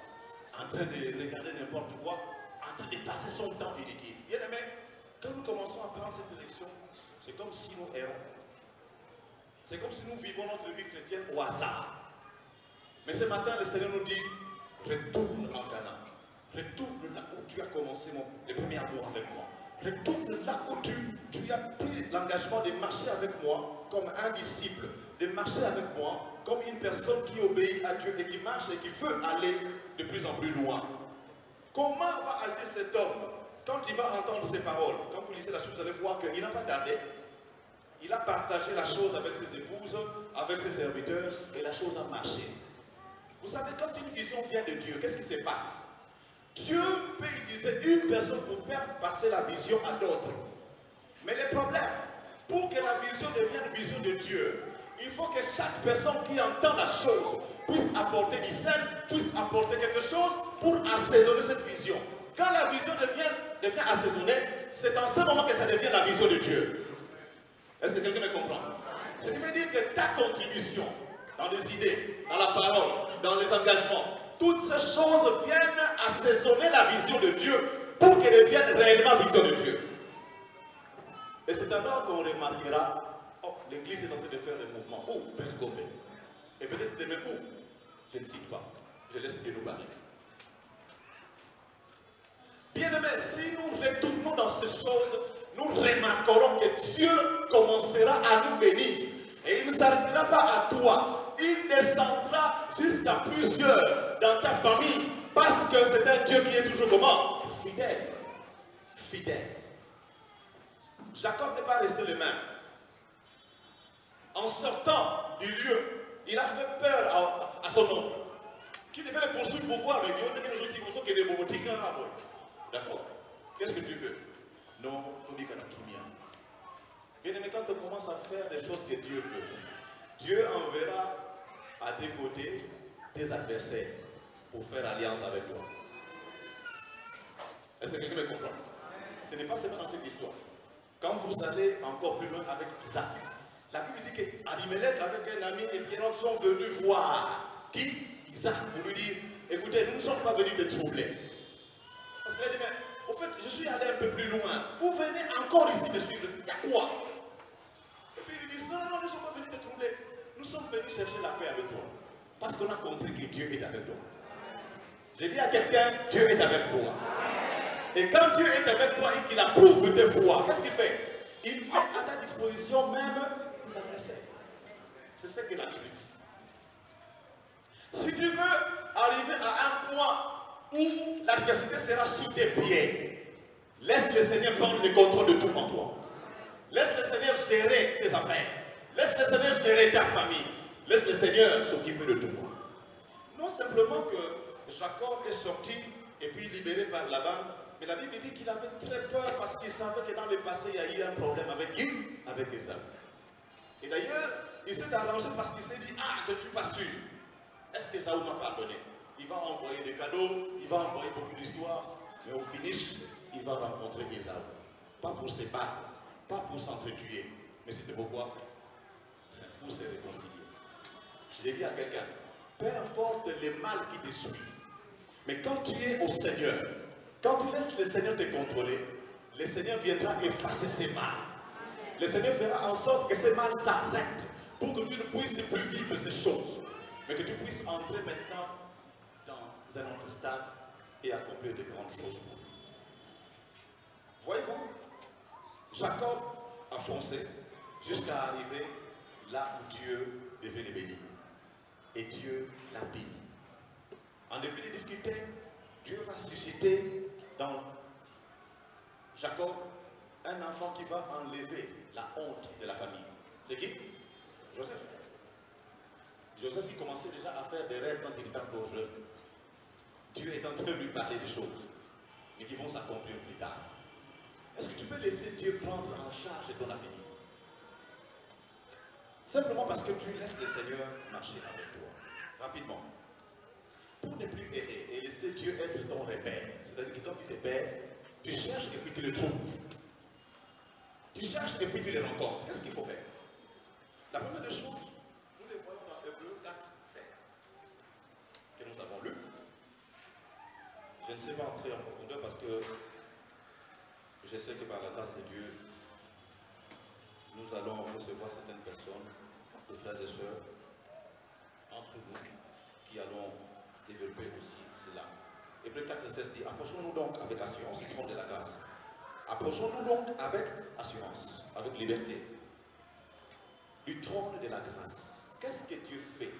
A: en train de regarder n'importe quoi, en train de passer son temps inutile. Bien aimé, quand nous commençons à prendre cette élection, c'est comme si nous errons. C'est comme si nous vivons notre vie chrétienne au hasard. Mais ce matin, le Seigneur nous dit, retourne en Ghana. Retourne là où tu as commencé le premier amour avec moi. Retourne là où tu as pris l'engagement de marcher avec moi comme un disciple, de marcher avec moi comme une personne qui obéit à Dieu et qui marche et qui veut aller de plus en plus loin. Comment va agir cet homme quand il va entendre ces paroles? Quand vous lisez la chose, vous allez voir qu'il n'a pas tardé. Il a partagé la chose avec ses épouses, avec ses serviteurs, et la chose a marché. Vous savez, quand une vision vient de Dieu, qu'est-ce qui se passe? Dieu peut utiliser une personne pour faire passer la vision à d'autres. Mais le problème, pour que la vision devienne vision de Dieu, il faut que chaque personne qui entend la chose puisse apporter du sel, puisse apporter quelque chose pour assaisonner cette vision. Quand la vision devient assaisonnée, c'est en ce moment que ça devient la vision de Dieu. Est-ce que quelqu'un me comprend? Ce qui veut dire que ta contribution dans les idées, dans la parole, dans les engagements, toutes ces choses viennent assaisonner la vision de Dieu pour qu'elle devienne réellement vision de Dieu. Et c'est alors qu'on remarquera, oh, l'Église est en train de faire des mouvements. Où? Vers Gombe. Et peut-être demain où? Je ne cite pas. Je laisse Dieu nous parler. Bien aimé, si nous retournons dans ces choses, nous remarquerons que Dieu commencera à nous bénir. Et il ne s'arrêtera pas à toi. Il descendra jusqu'à plusieurs dans ta famille. Parce que c'est un Dieu qui est toujours comment? Fidèle. Fidèle. Jacob n'est pas resté le même. En sortant du lieu, il a fait peur à son oncle. Qui devait le poursuivre pour voir, mais il y a d'accord. Qu'est-ce que tu veux? Non, on dit qu'on a Kimia. Bien aimé, quand on commence à faire des choses que Dieu veut, Dieu enverra à tes côtés tes adversaires pour faire alliance avec toi. Est-ce que quelqu'un me comprend? Ce n'est pas seulement dans cette histoire. Quand vous allez encore plus loin avec Isaac, la Bible dit qu'Abimelech avec un ami et bien d'autres sont venus voir qui? Isaac, pour lui dire, écoutez, nous ne sommes pas venus te troubler. Parce qu'il a dit, mais au fait, je suis allé un peu plus loin. Vous venez encore ici me suivre. Il y a quoi? Et puis ils lui disent, non, non, non, nous ne sommes pas venus te troubler. Nous sommes venus chercher la paix avec toi. Parce qu'on a compris que Dieu est avec toi. J'ai dit à quelqu'un, Dieu est avec toi. Et quand Dieu est avec toi et qu'il approuve tes voies, qu'est-ce qu'il fait? Il met à ta disposition même tes adversaires. C'est ce que la Bible dit. Si tu veux arriver à un point où l'adversité sera sous tes pieds, laisse le Seigneur prendre le contrôle de tout en toi. Laisse le Seigneur gérer tes affaires. Laisse le Seigneur gérer ta famille. Laisse le Seigneur s'occuper de tout. Non simplement que Jacob est sorti et puis libéré par Laban, mais la Bible dit qu'il avait très peur parce qu'il savait que dans le passé, il y a eu un problème avec qui? Avec Ésaü. Et d'ailleurs, il s'est arrangé parce qu'il s'est dit, ah, je ne suis pas sûr. Est-ce qu'Ésaü m'a pardonné? Il va envoyer des cadeaux, il va envoyer beaucoup d'histoires, mais au finish, il va rencontrer Ésaü. Pas pour se battre, pas pour s'entretuer, mais c'était pourquoi? Pour se réconcilier. J'ai dit à quelqu'un, peu importe le mal qui te suit, mais quand tu es au Seigneur, quand tu laisses le Seigneur te contrôler, le Seigneur viendra effacer ces mal. Le Seigneur fera en sorte que ces mal s'arrêtent pour que tu ne puisses plus vivre ces choses, mais que tu puisses entrer maintenant dans un autre stade et accomplir de grandes choses pour lui. Voyez-vous, Jacob a foncé jusqu'à arriver là où Dieu devait le bénir. Et Dieu l'a béni. En dépit des difficultés, Dieu va susciter dans Jacob un enfant qui va enlever la honte de la famille. C'est qui? Joseph. Joseph qui commençait déjà à faire des rêves quand il était encore jeune. Dieu est en train de lui parler des choses, mais qui vont s'accomplir plus tard. Est-ce que tu peux laisser Dieu prendre en charge de ton avenir? Simplement parce que tu laisses le Seigneur marcher avec toi. Rapidement. Pour ne plus errer et laisser Dieu être ton repère. C'est-à-dire que quand tu te perds, tu cherches et puis tu le trouves. Tu cherches et puis tu le rencontres. Qu'est-ce qu'il faut faire? La première des choses, nous les voyons dans Hébreux 4, 7, que nous avons lu. Je ne sais pas entrer en profondeur parce que je sais que par la grâce de Dieu, nous allons recevoir certaines personnes, des frères et sœurs, entre nous, qui allons développer aussi cela. Hébreux 4, 16 dit, approchons-nous donc avec assurance du trône de la grâce. Approchons-nous donc avec assurance, avec liberté, du trône de la grâce. Qu'est-ce que Dieu fait?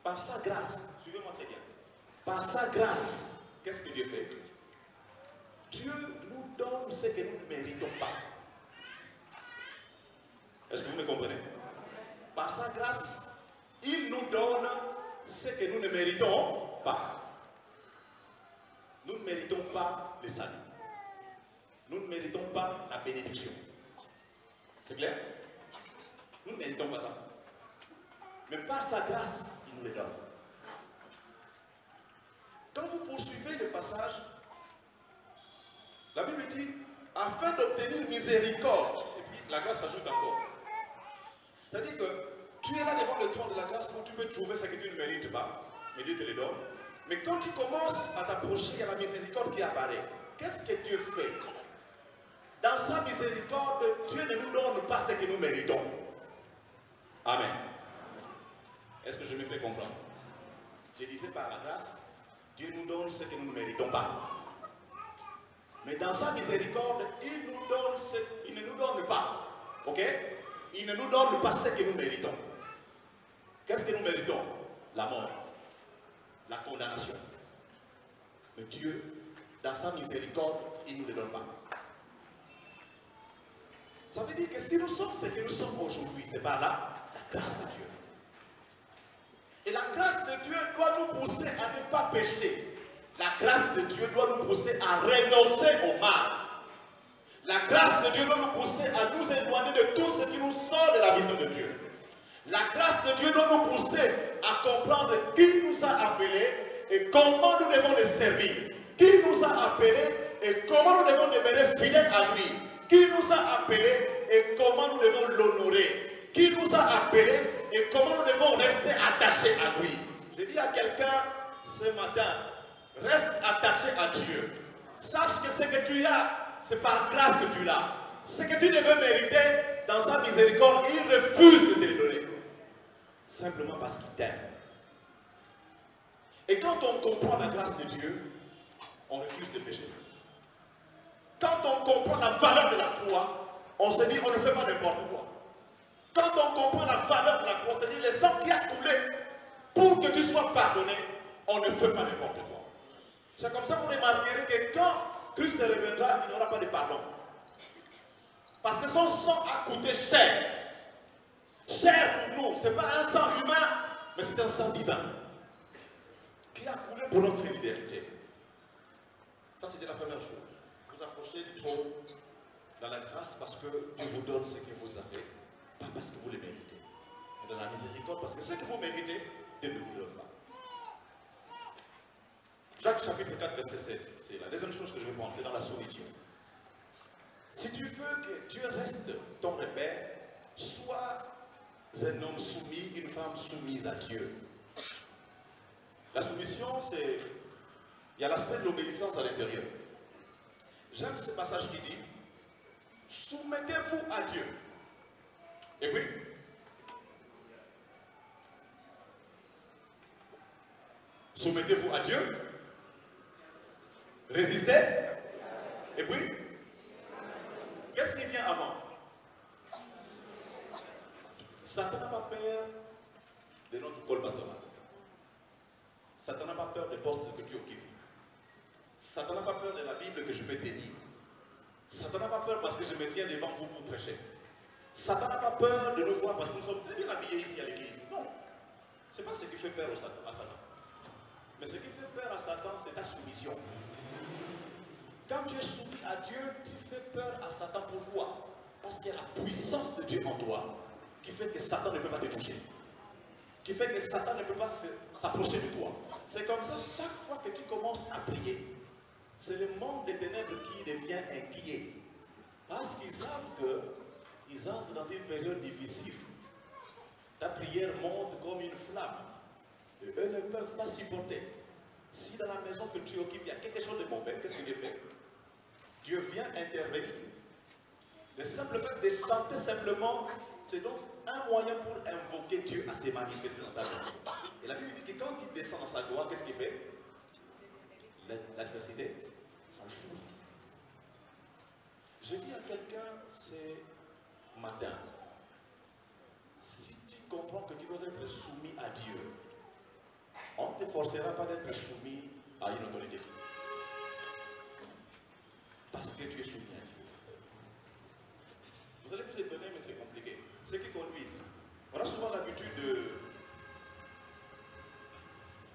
A: Par sa grâce, suivez-moi très bien, par sa grâce, qu'est-ce que Dieu fait? Dieu nous donne ce que nous ne méritons pas. Est-ce que vous me comprenez? Par sa grâce, il nous donne ce que nous ne méritons pas. Nous ne méritons pas le salut. Nous ne méritons pas la bénédiction. C'est clair? Nous ne méritons pas ça. Mais par sa grâce, il nous les donne. Quand vous poursuivez le passage, la Bible dit, afin d'obtenir miséricorde, et puis la grâce s'ajoute encore. C'est-à-dire que tu es là devant le trône de la grâce où tu peux trouver ce que tu ne mérites pas, mais Dieu te le donne. Mais quand tu commences à t'approcher, il y a la miséricorde qui apparaît. Qu'est-ce que Dieu fait? Dans sa miséricorde, Dieu ne nous donne pas ce que nous méritons. Amen. Est-ce que je me fais comprendre? Je disais par la grâce, Dieu nous donne ce que nous ne méritons pas. Mais dans sa miséricorde, il ne nous donne pas. Ok? Il ne nous donne pas ce que nous méritons. Qu'est-ce que nous méritons? La mort, la condamnation. Mais Dieu, dans sa miséricorde, il ne nous le donne pas. Ça veut dire que si nous sommes ce que nous sommes aujourd'hui, c'est par là la grâce de Dieu. Et la grâce de Dieu doit nous pousser à ne pas pécher. La grâce de Dieu doit nous pousser à renoncer au mal. La grâce de Dieu doit nous pousser à nous éloigner de tout ce qui nous sort de la vision de Dieu. La grâce de Dieu doit nous pousser à comprendre qui nous a appelés et comment nous devons le servir. Qui nous a appelés et comment nous devons demeurer fidèles à lui. Qui nous a appelés et comment nous devons l'honorer. Qui nous a appelés et comment nous devons rester attachés à lui. Je dis à quelqu'un ce matin, reste attaché à Dieu. Sache que ce que tu as, c'est par grâce que tu l'as. Ce que tu devais mériter dans sa miséricorde, il refuse de te le donner. Simplement parce qu'il t'aime. Et quand on comprend la grâce de Dieu, on refuse de pécher. Quand on comprend la valeur de la croix, on se dit on ne fait pas n'importe quoi. Quand on comprend la valeur de la croix, c'est-à-dire le sang qui a coulé pour que tu sois pardonné, on ne fait pas n'importe quoi. C'est comme ça que vous remarquerez que quand Christ reviendra, il n'y aura pas de pardon. Parce que son sang a coûté cher. Cher pour nous. Ce n'est pas un sang humain, mais c'est un sang divin. Qui a coulé pour notre liberté. Ça, c'était la première chose. Vous approchez du trône dans la grâce parce que Dieu vous donne ce que vous avez, pas parce que vous le méritez. Mais dans la miséricorde, parce que ce que vous méritez, Dieu ne vous le donne pas. Jacques chapitre 4, verset 7. C'est la deuxième chose que je vais prendre, c'est dans la soumission. Si tu veux que Dieu reste ton repère, sois un homme soumis, une femme soumise à Dieu. La soumission, c'est... Il y a l'aspect de l'obéissance à l'intérieur. J'aime ce passage qui dit, soumettez-vous à Dieu. Et puis, soumettez-vous à Dieu. Résistez. Et puis, qu'est-ce qui vient avant? Satan n'a pas peur de notre col pastoral. Satan n'a pas peur des postes que tu occupes. Satan n'a pas peur de la Bible que je peux te lire. Satan n'a pas peur parce que je me tiens devant vous pour prêcher. Satan n'a pas peur de nous voir parce que nous sommes très bien habillés ici à l'église. Non. Ce n'est pas ce qui fait peur à Satan. Mais ce qui fait peur à Satan, c'est ta soumission. Quand tu es soumis à Dieu, tu fais peur à Satan. Pourquoi? Parce qu'il y a la puissance de Dieu en toi qui fait que Satan ne peut pas te toucher. Qui fait que Satan ne peut pas s'approcher de toi. C'est comme ça, chaque fois que tu commences à prier, c'est le monde des ténèbres qui devient inquiet. Parce qu'ils savent qu'ils entrent dans une période difficile. Ta prière monte comme une flamme. Et eux ne peuvent pas supporter. Si dans la maison que tu occupes, il y a quelque chose de mauvais, qu'est-ce que Dieu fait? Dieu vient intervenir. Le simple fait de chanter simplement, c'est donc un moyen pour invoquer Dieu à se manifester dans ta vie. Et la Bible dit que quand il descend dans sa gloire, qu'est-ce qu'il fait? L'adversité s'enfuit. Je dis à quelqu'un ce matin, si tu comprends que tu dois être soumis à Dieu, on ne te forcera pas d'être soumis à une autorité. Parce que tu es soumis à Dieu. Vous allez vous étonner, mais c'est compliqué. Ceux qui conduisent, on a souvent l'habitude de...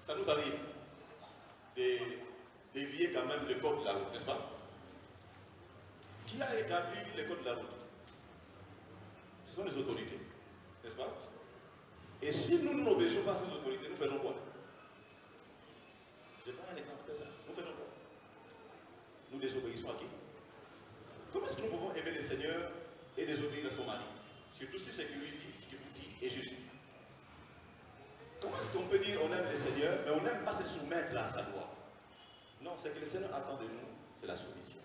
A: Ça nous arrive de dévier quand même le code de la route, n'est-ce pas? Qui a établi le code de la route? Ce sont les autorités, n'est-ce pas? Et si nous n'obéissons pas à ces autorités, nous faisons quoi? Je prends un exemple comme ça. Nous faisons quoi? Nous désobéissons à qui? Comment est-ce que nous pouvons aimer le Seigneur et désobéir à son mari? Surtout si ce qu'il lui dit, ce qu'il vous dit est juste. Comment est-ce qu'on peut dire on aime le Seigneur, mais on n'aime pas se soumettre à sa loi? Non, ce que le Seigneur attend de nous, c'est la soumission.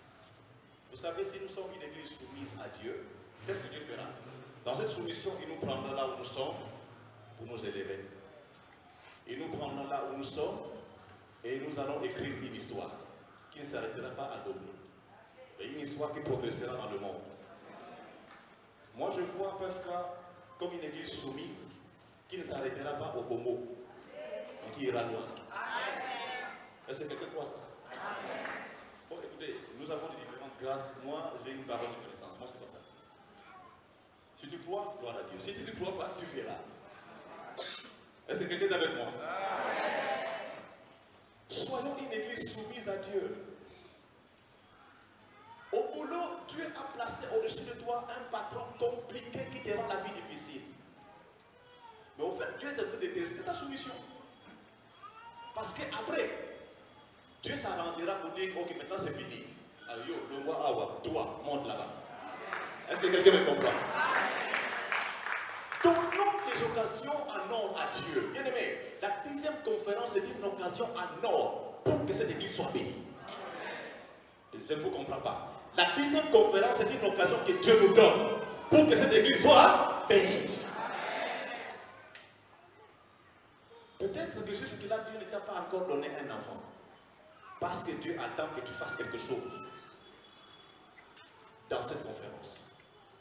A: Vous savez, si nous sommes une église soumise à Dieu, qu'est-ce que Dieu fera? Dans cette soumission, il nous prendra là où nous sommes pour nous élever. Il nous prendra là où nous sommes et nous allons écrire une histoire qui ne s'arrêtera pas à Domé. Et une histoire qui progressera dans le monde. Moi, je vois PFK comme une église soumise qui ne s'arrêtera pas au Congo, mais qui ira loin. Est-ce que quelqu'un croit ça? Bon, écoutez, nous avons des différentes grâces. Moi, j'ai une parole de connaissance. Moi, c'est comme ça. Si tu crois, gloire à Dieu. Si tu ne crois pas, tu verras. Est-ce que quelqu'un est avec moi? Soyons une église soumise à Dieu. Au boulot, Dieu a placé au-dessus de toi un patron compliqué qui te rend la vie difficile. fait, Dieu est en train de tester ta soumission. Parce qu'après, Dieu s'arrangera pour dire, ok, maintenant c'est fini. Alors, yo, le roi Awa, toi, monte là-bas. Est-ce que quelqu'un me comprend? Donnons des occasions en or à Dieu. Bien aimé, la 10e conférence est une occasion en or pour que cette église soit bénie. Je ne vous comprends pas. La 10e conférence est une occasion que Dieu nous donne pour que cette église soit bénie. Peut-être que jusque-là, Dieu ne t'a pas encore donné un enfant. Parce que Dieu attend que tu fasses quelque chose dans cette conférence.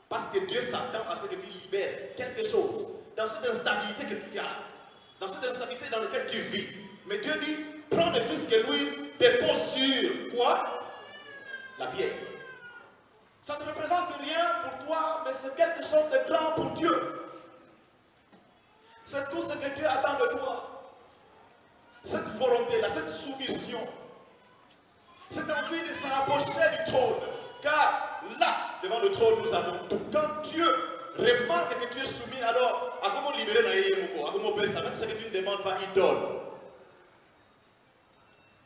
A: Parce que Dieu s'attend à ce que tu libères quelque chose dans cette instabilité que tu as, dans cette instabilité dans laquelle tu vis. Mais Dieu dit, prends le fils que lui dépose sur quoi? La pierre. Ça ne représente rien pour toi, mais c'est quelque chose de grand pour Dieu. C'est tout ce que Dieu attend de toi. Cette volonté-là, cette soumission, cette envie de se rapprocher du trône. Car là, devant le trône, nous avons tout. Quand Dieu remarque que tu es soumis, alors, à comment libérer la Yémoko, à comment baisser, même ce que tu ne demandes pas, il donne.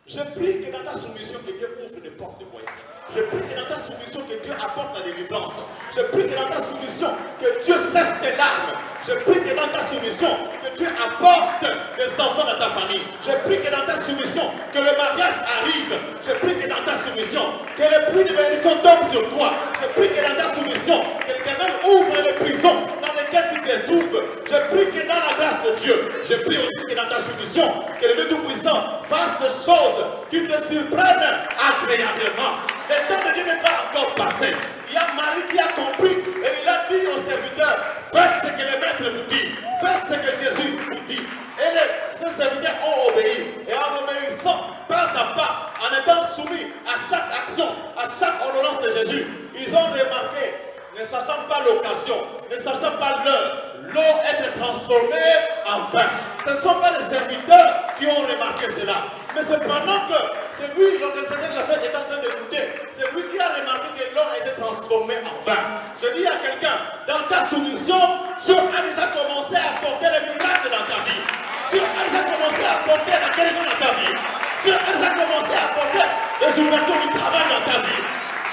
A: Je prie que dans ta soumission, que Dieu ouvre des portes de voyage. Je prie que dans ta soumission, que Dieu apporte la délivrance. Je prie que dans ta soumission, que Dieu sèche tes larmes. Je prie que dans ta soumission, que Dieu apporte des enfants dans ta famille. Je prie que dans ta soumission, que le mariage arrive. Je prie que dans ta soumission, que les pluies de bénédiction tombent sur toi. Je prie que dans ta soumission, que l'Éternel ouvre les prisons dans lesquelles tu te trouves. Je prie que dans la grâce de Dieu, je prie aussi que dans ta soumission, que le Dieu Tout-Puissant fasse des choses qui te surprennent agréablement. Le temps de Dieu n'est pas encore passé. Il y a Marie qui a compris et il a dit aux serviteurs, faites ce que le maître vous dit, faites ce que Jésus vous dit. Et ces serviteurs ont obéi. Et en obéissant pas à pas, en étant soumis à chaque action, à chaque ordonnance de Jésus, ils ont remarqué, ne sachant pas l'occasion, ne sachant pas l'heure, l'eau est transformée en vin. Ce ne sont pas les serviteurs qui ont remarqué cela. Mais c'est pendant que c'est lui, l'organisateur de la fête, est en train d'écouter. C'est lui qui a remarqué que l'eau était transformée en vin. Je dis à quelqu'un, dans ta soumission, Dieu a déjà commencé à apporter les miracles dans ta vie. Dieu a déjà commencé à apporter la guérison dans ta vie. Dieu a déjà commencé à apporter les ouvertures du travail dans ta vie.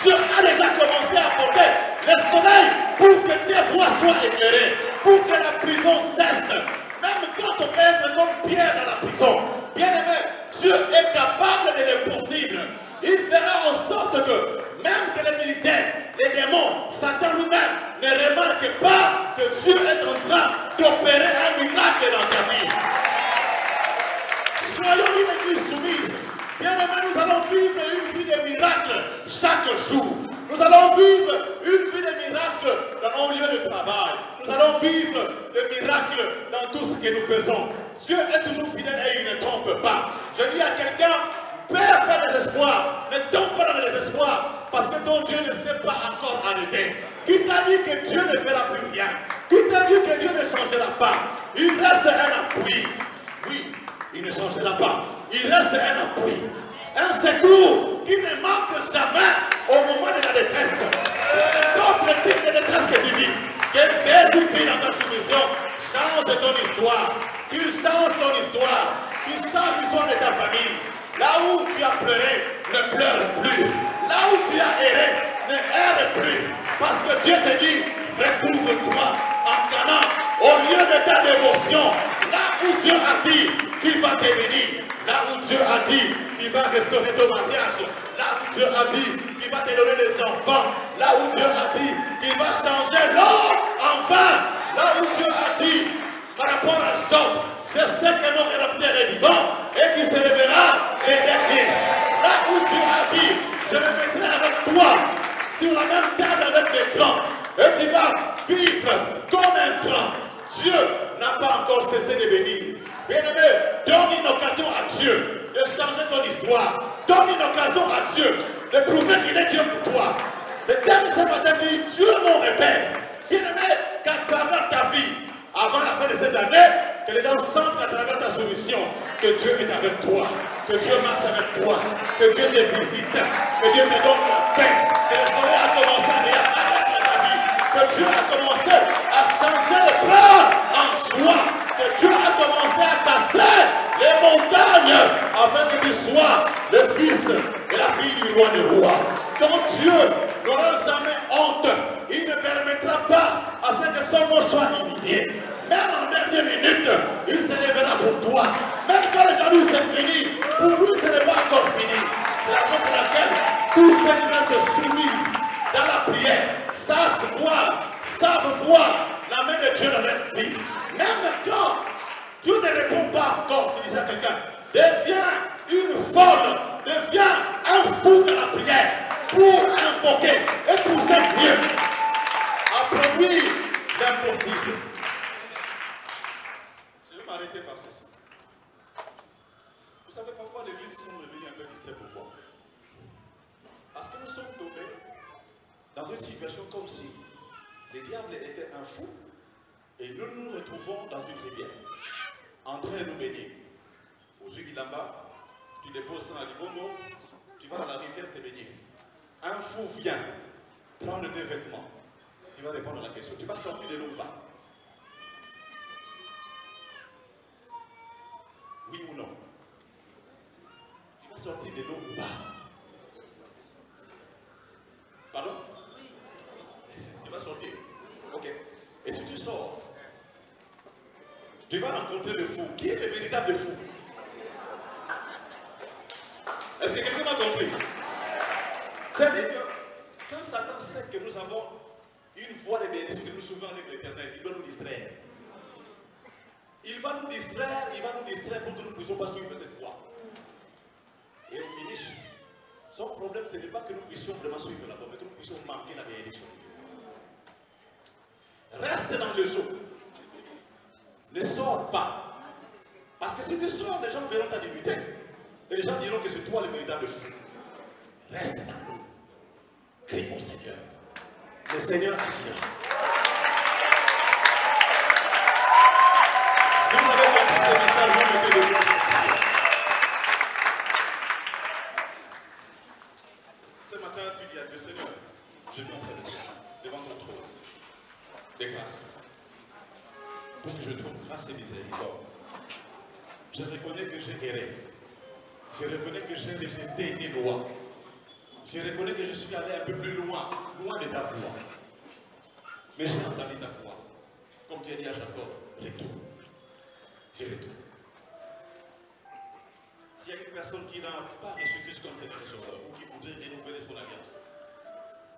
A: Dieu a déjà commencé à apporter le soleil pour que tes voies soient éclairées, pour que la prison cesse. Même quand on peut être comme Pierre dans la prison, bien aimé, Dieu est capable de l'impossible. Il fera en sorte que même que les militaires, les démons, Satan lui-même ne remarquent pas que Dieu est en train d'opérer un miracle dans ta vie. Soyons une église soumise. Bien aimé, nous allons vivre une vie de miracles chaque jour. Nous allons vivre une vie de miracles dans nos lieux de travail. Nous allons vivre des miracles dans tout ce que nous faisons. Dieu est toujours fidèle et il ne trompe pas. Je dis à quelqu'un, perds pas le désespoir, ne tombe pas dans le désespoir, parce que ton Dieu ne s'est pas encore arrêté. Qui t'a dit que Dieu ne fera plus rien? Qui t'a dit que Dieu ne changera pas? Il reste un appui. Oui, il ne changera pas. Il reste un appui. Un secours qui ne manque jamais au moment de la détresse. Peu importe le type de détresse que tu vis, que Jésus-Christ dans ta soumission change ton histoire. Il change ton histoire. Il change l'histoire de ta famille. Là où tu as pleuré, ne pleure plus. Là où tu as erré, ne erre plus. Parce que Dieu te dit, recouvre-toi en Canaan au lieu de ta dévotion. Là où Dieu a dit qu'il va te bénir. Là où Dieu a dit qu'il va restaurer ton mariage. Là où Dieu a dit qu'il va te donner des enfants. Là où Dieu a dit qu'il va changer l'or en vin. Là où Dieu a dit, par rapport à Job, je sais que mon rédempteur est vivant et qu'il se révélera les derniers. Là où Dieu a dit, je me mettrai avec toi sur la même table avec les grands et tu vas vivre comme un grand. Dieu n'a pas encore cessé de bénir. Bien-aimé, donne une occasion à Dieu de changer ton histoire. Donne une occasion à Dieu de prouver qu'il est Dieu pour toi. Le thème de ce matin dit, Dieu mon repère. Bien-aimé, qu'à travers ta vie, avant la fin de cette année, que les gens sentent à travers ta solution que Dieu est avec toi, que Dieu marche avec toi, que Dieu te visite, que Dieu te donne la paix, que le soleil a commencé à réapparaître dans ta vie, que Dieu a commencé à changer les plans en joie, que toi, dont Dieu n'aura jamais honte. Il ne permettra pas à ce que son nom soit humilié. Même en dernière minute, il se lèvera pour toi. Même quand les gens c'est fini, pour lui ce n'est pas encore fini. C'est la raison pour laquelle tous ceux qui restent soumis dans la prière savent voir la main de Dieu dans leur vie. Même quand Dieu ne répond pas encore, je disais à quelqu'un, deviens une folle, deviens un fou de la prière pour invoquer et pousser Dieu à produire l'impossible. Je vais m'arrêter par ceci. Vous savez, parfois l'église sont devenues un peu distraite. Pourquoi? Parce que nous sommes tombés dans une situation comme si le diable était un fou et nous nous retrouvons dans une rivière en train de nous baigner. Au Zugilamba, tu déposes ça à Libono, tu vas dans la rivière te baigner. Un fou vient prendre des vêtements. Tu vas répondre à la question. Tu vas sortir de l'eau ou pas? Oui ou non? Tu vas sortir de l'eau ou pas? Pardon? Tu vas sortir. Ok. Et si tu sors, tu vas rencontrer le fou. Qui est le véritable fou? Est-ce que quelqu'un m'a compris? C'est-à-dire que quand Satan sait que nous avons une voie de bénédiction que nous souvent avec l'Éternel, il doit nous distraire. Il va nous distraire pour que nous ne puissions pas suivre cette voie. Et au finish, son problème, ce n'est pas que nous puissions vraiment suivre la voie, mais que nous puissions manquer la bénédiction. Reste dans le zoo. Ne sors pas. Parce que si tu sors, les gens verront ta dignité. Et les gens diront que c'est toi le véritable fou. Reste dans l'eau. Crie au Seigneur. Le Seigneur agira. Si vous avez compris ce message, vous mettez le doigt. Ce matin, tu dis à Dieu, Seigneur, je viens auprès de toi, devant ton trône, de grâce, pour que je trouve grâce et miséricorde. Je reconnais que j'ai erré. Je reconnais que j'ai rejeté tes lois. Je reconnais que je suis allé un peu plus loin, loin de ta voix. Mais j'ai entendu ta voix. Comme tu as dit à Jacob, retourne. Je retourne. S'il y a une personne qui n'a pas reçu Christ comme Seigneur et Sauveur, ou qui voudrait renouveler son alliance,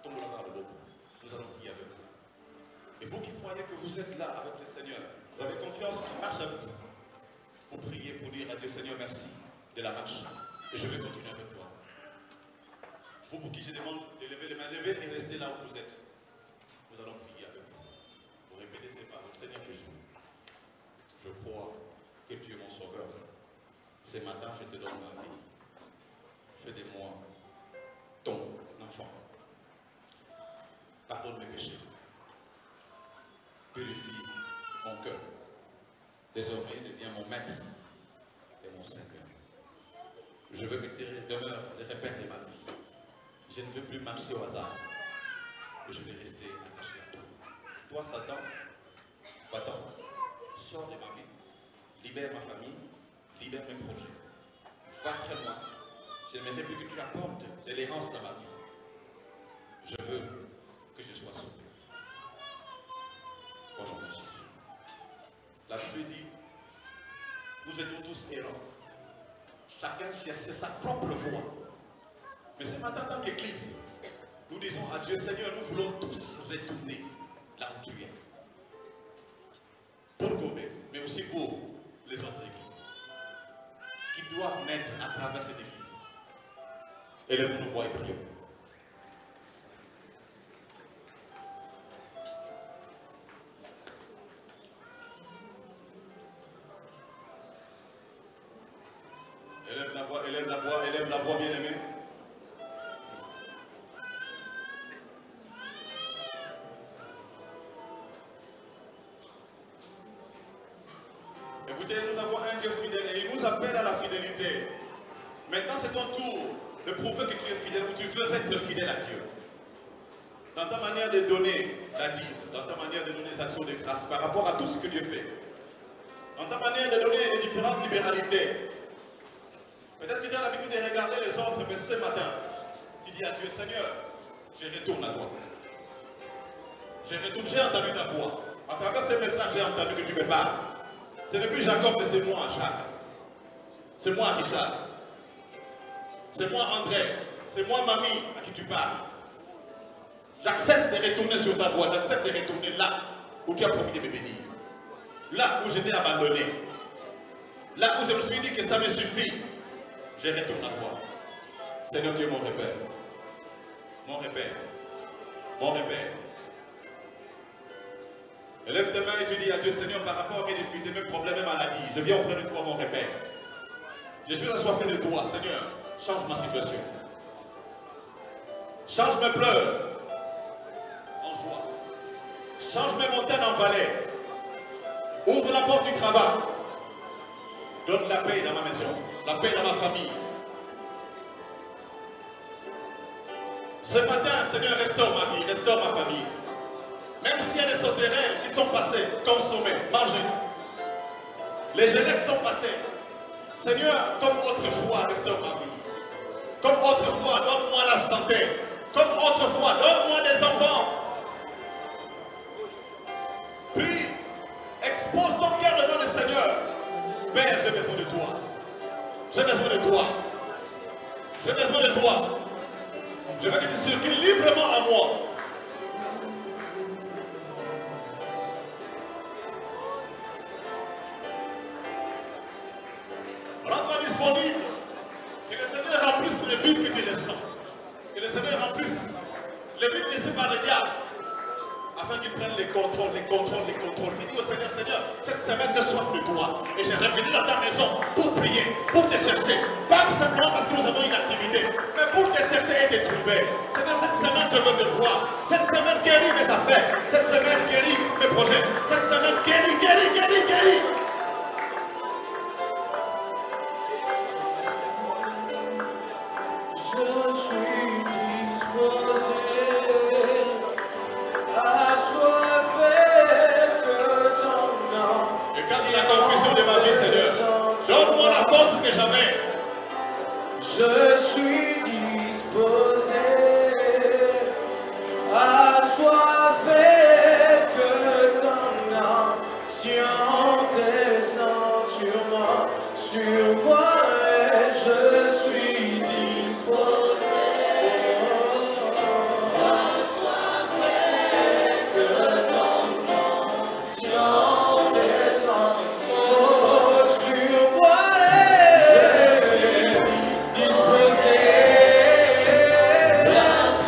A: tombe là le beaucoup. Nous allons prier avec vous. Et vous qui croyez que vous êtes là avec le Seigneur, vous avez confiance qu'il marche avec vous. Vous priez pour dire à Dieu, Seigneur, merci de la marche. Et je vais continuer avec toi. Vous pour qui je demande de lever les mains, levez et restez là où vous êtes. Nous allons prier avec vous. Vous répétez ces paroles. Seigneur Jésus, je crois que tu es mon sauveur. Ce matin, je te donne ma vie. Fais de moi ton enfant. Pardonne mes péchés. Purifie mon cœur. Désormais, deviens mon maître et mon Seigneur. Je veux que tu demeures le repère de ma vie. Je ne veux plus marcher au hasard. Je vais rester attaché à toi. Toi, Satan, va-t'en. Sors de ma vie. Libère ma famille. Libère mes projets. Va très loin. J'aimerais plus que tu apportes de l'errance dans ma vie. Je veux que je sois sauvé. Au nom de Jésus. La Bible dit, nous étions tous errants. Chacun cherchait sa propre voie. Mais ce matin, dans l'église, nous disons à Dieu, Seigneur, nous voulons tous retourner là où tu es. Pour Gomé, mais aussi pour les autres églises qui doivent naître à travers cette église. Élève nos voix et prions. Élève la voix, bien-aimé. Écoutez, nous avons un Dieu fidèle et il nous appelle à la fidélité. Maintenant, c'est ton tour de prouver que tu es fidèle ou tu veux être fidèle à Dieu. Dans ta manière de donner la dîme, dans ta manière de donner les actions de grâce par rapport à tout ce que Dieu fait. Dans ta manière de donner les différentes libéralités. Peut-être que tu as l'habitude de regarder les autres, mais ce matin, Tu dis à Dieu, Seigneur, je retourne à toi. Je retourne, j'ai entendu ta voix. À travers ce message, j'ai entendu que tu me parles. Ce n'est plus Jacob, mais c'est moi, Jacques. C'est moi, Richard. C'est moi, André. C'est moi, Mamie, à qui tu parles. J'accepte de retourner sur ta voie. J'accepte de retourner là où tu as promis de me bénir. Là où j'étais abandonné. Là où je me suis dit que ça me suffit. Je retourne à toi. Seigneur, tu es mon repère. Mon repère. Mon repère. Lève tes mains et tu dis à Dieu, Seigneur, par rapport à mes difficultés, mes problèmes, mes maladies, je viens auprès de toi, mon repère. Je suis assoiffé de toi, Seigneur. Change ma situation. Change mes pleurs en joie. Change mes montagnes en vallée. Ouvre la porte du travail. Donne la paix dans ma maison, la paix dans ma famille. Ce matin, Seigneur, restaure ma vie, restaure ma famille. Même s'il y a des sauterelles qui sont passées, consommées, mangées. Les gélettes sont passées. Seigneur, comme autrefois, restaure ma vie. Comme autrefois, donne-moi la santé. Comme autrefois, donne-moi des enfants. Prie, expose ton cœur devant le Seigneur. Père, j'ai besoin de toi. J'ai besoin de toi. J'ai besoin de toi. Je veux que tu circules librement à moi. Rends-toi disponible. Que le Seigneur remplisse les vides que tu laisses. Que le Seigneur remplisse les vides laissés par le diable. Afin qu'il prenne les contrôles, les contrôles, les contrôles. Tu dis au Seigneur, Seigneur, cette semaine j'ai soif de toi. Et j'ai revenu dans ta maison pour prier, pour te chercher. Pas simplement parce que nous avons une activité, mais pour te chercher et te trouver. Seigneur, cette semaine je veux te voir. Cette semaine guéris mes affaires. Cette semaine guéris mes projets. Cette semaine guéris, guéris, guéris, guéris. Que jamais.
B: Je suis disposé, assoiffé que ton action descende sur moi et je suis disposé, assoiffé que ton action descende sur moi.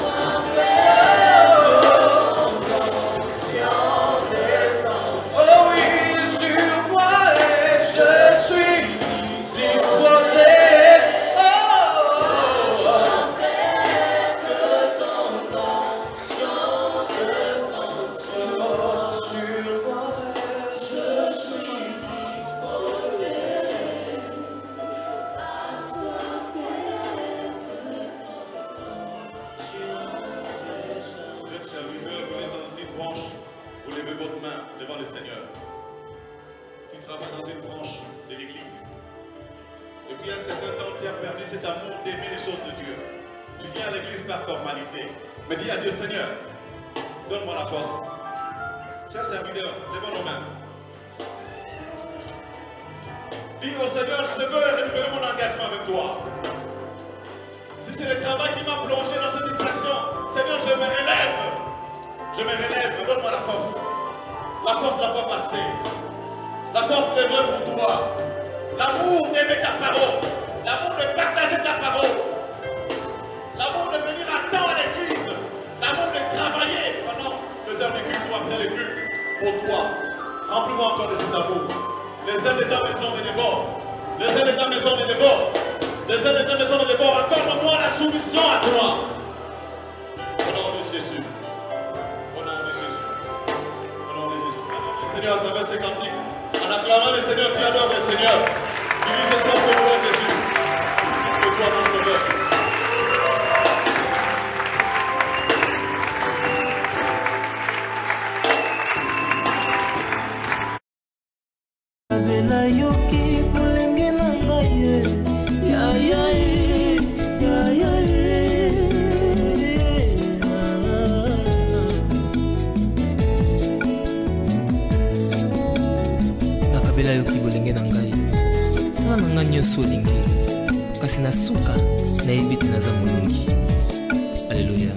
A: Mais dis à Dieu, Seigneur, donne-moi la force. Chers serviteurs, levons nos mains. Dis au Seigneur, je veux renouveler mon engagement avec toi. Si c'est le travail qui m'a plongé dans cette distraction, Seigneur, je me relève. Je me relève, donne-moi la force. La force de la fois passée. La force d'œuvrer pour toi. L'amour d'aimer ta parole. L'amour de partager ta parole. L'amour de venir à temps à l'église. L'amour de travailler pendant les heures de culte ou après les cultes pour toi. Remplis-moi encore de cet amour. Les ailes de ta maison me dévorent. Les ailes de ta maison me dévorent. Les ailes de ta maison me dévorent. Accorde-moi la soumission à toi. Au nom de Jésus. Au nom de Jésus. Au nom de Jésus. Adore le Seigneur à travers ces cantiques. En acclamant le Seigneur, tu adores le Seigneur. Tu dis, je sors de toi, Jésus. Je suis de toi, mon Sauveur.
C: nalobela yo kibolenge na ngai sala na ngai nyonso olingi kasi na suka nayebi te naza molongi. Alleluya.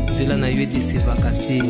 C: Nzela na yo edesevaka te.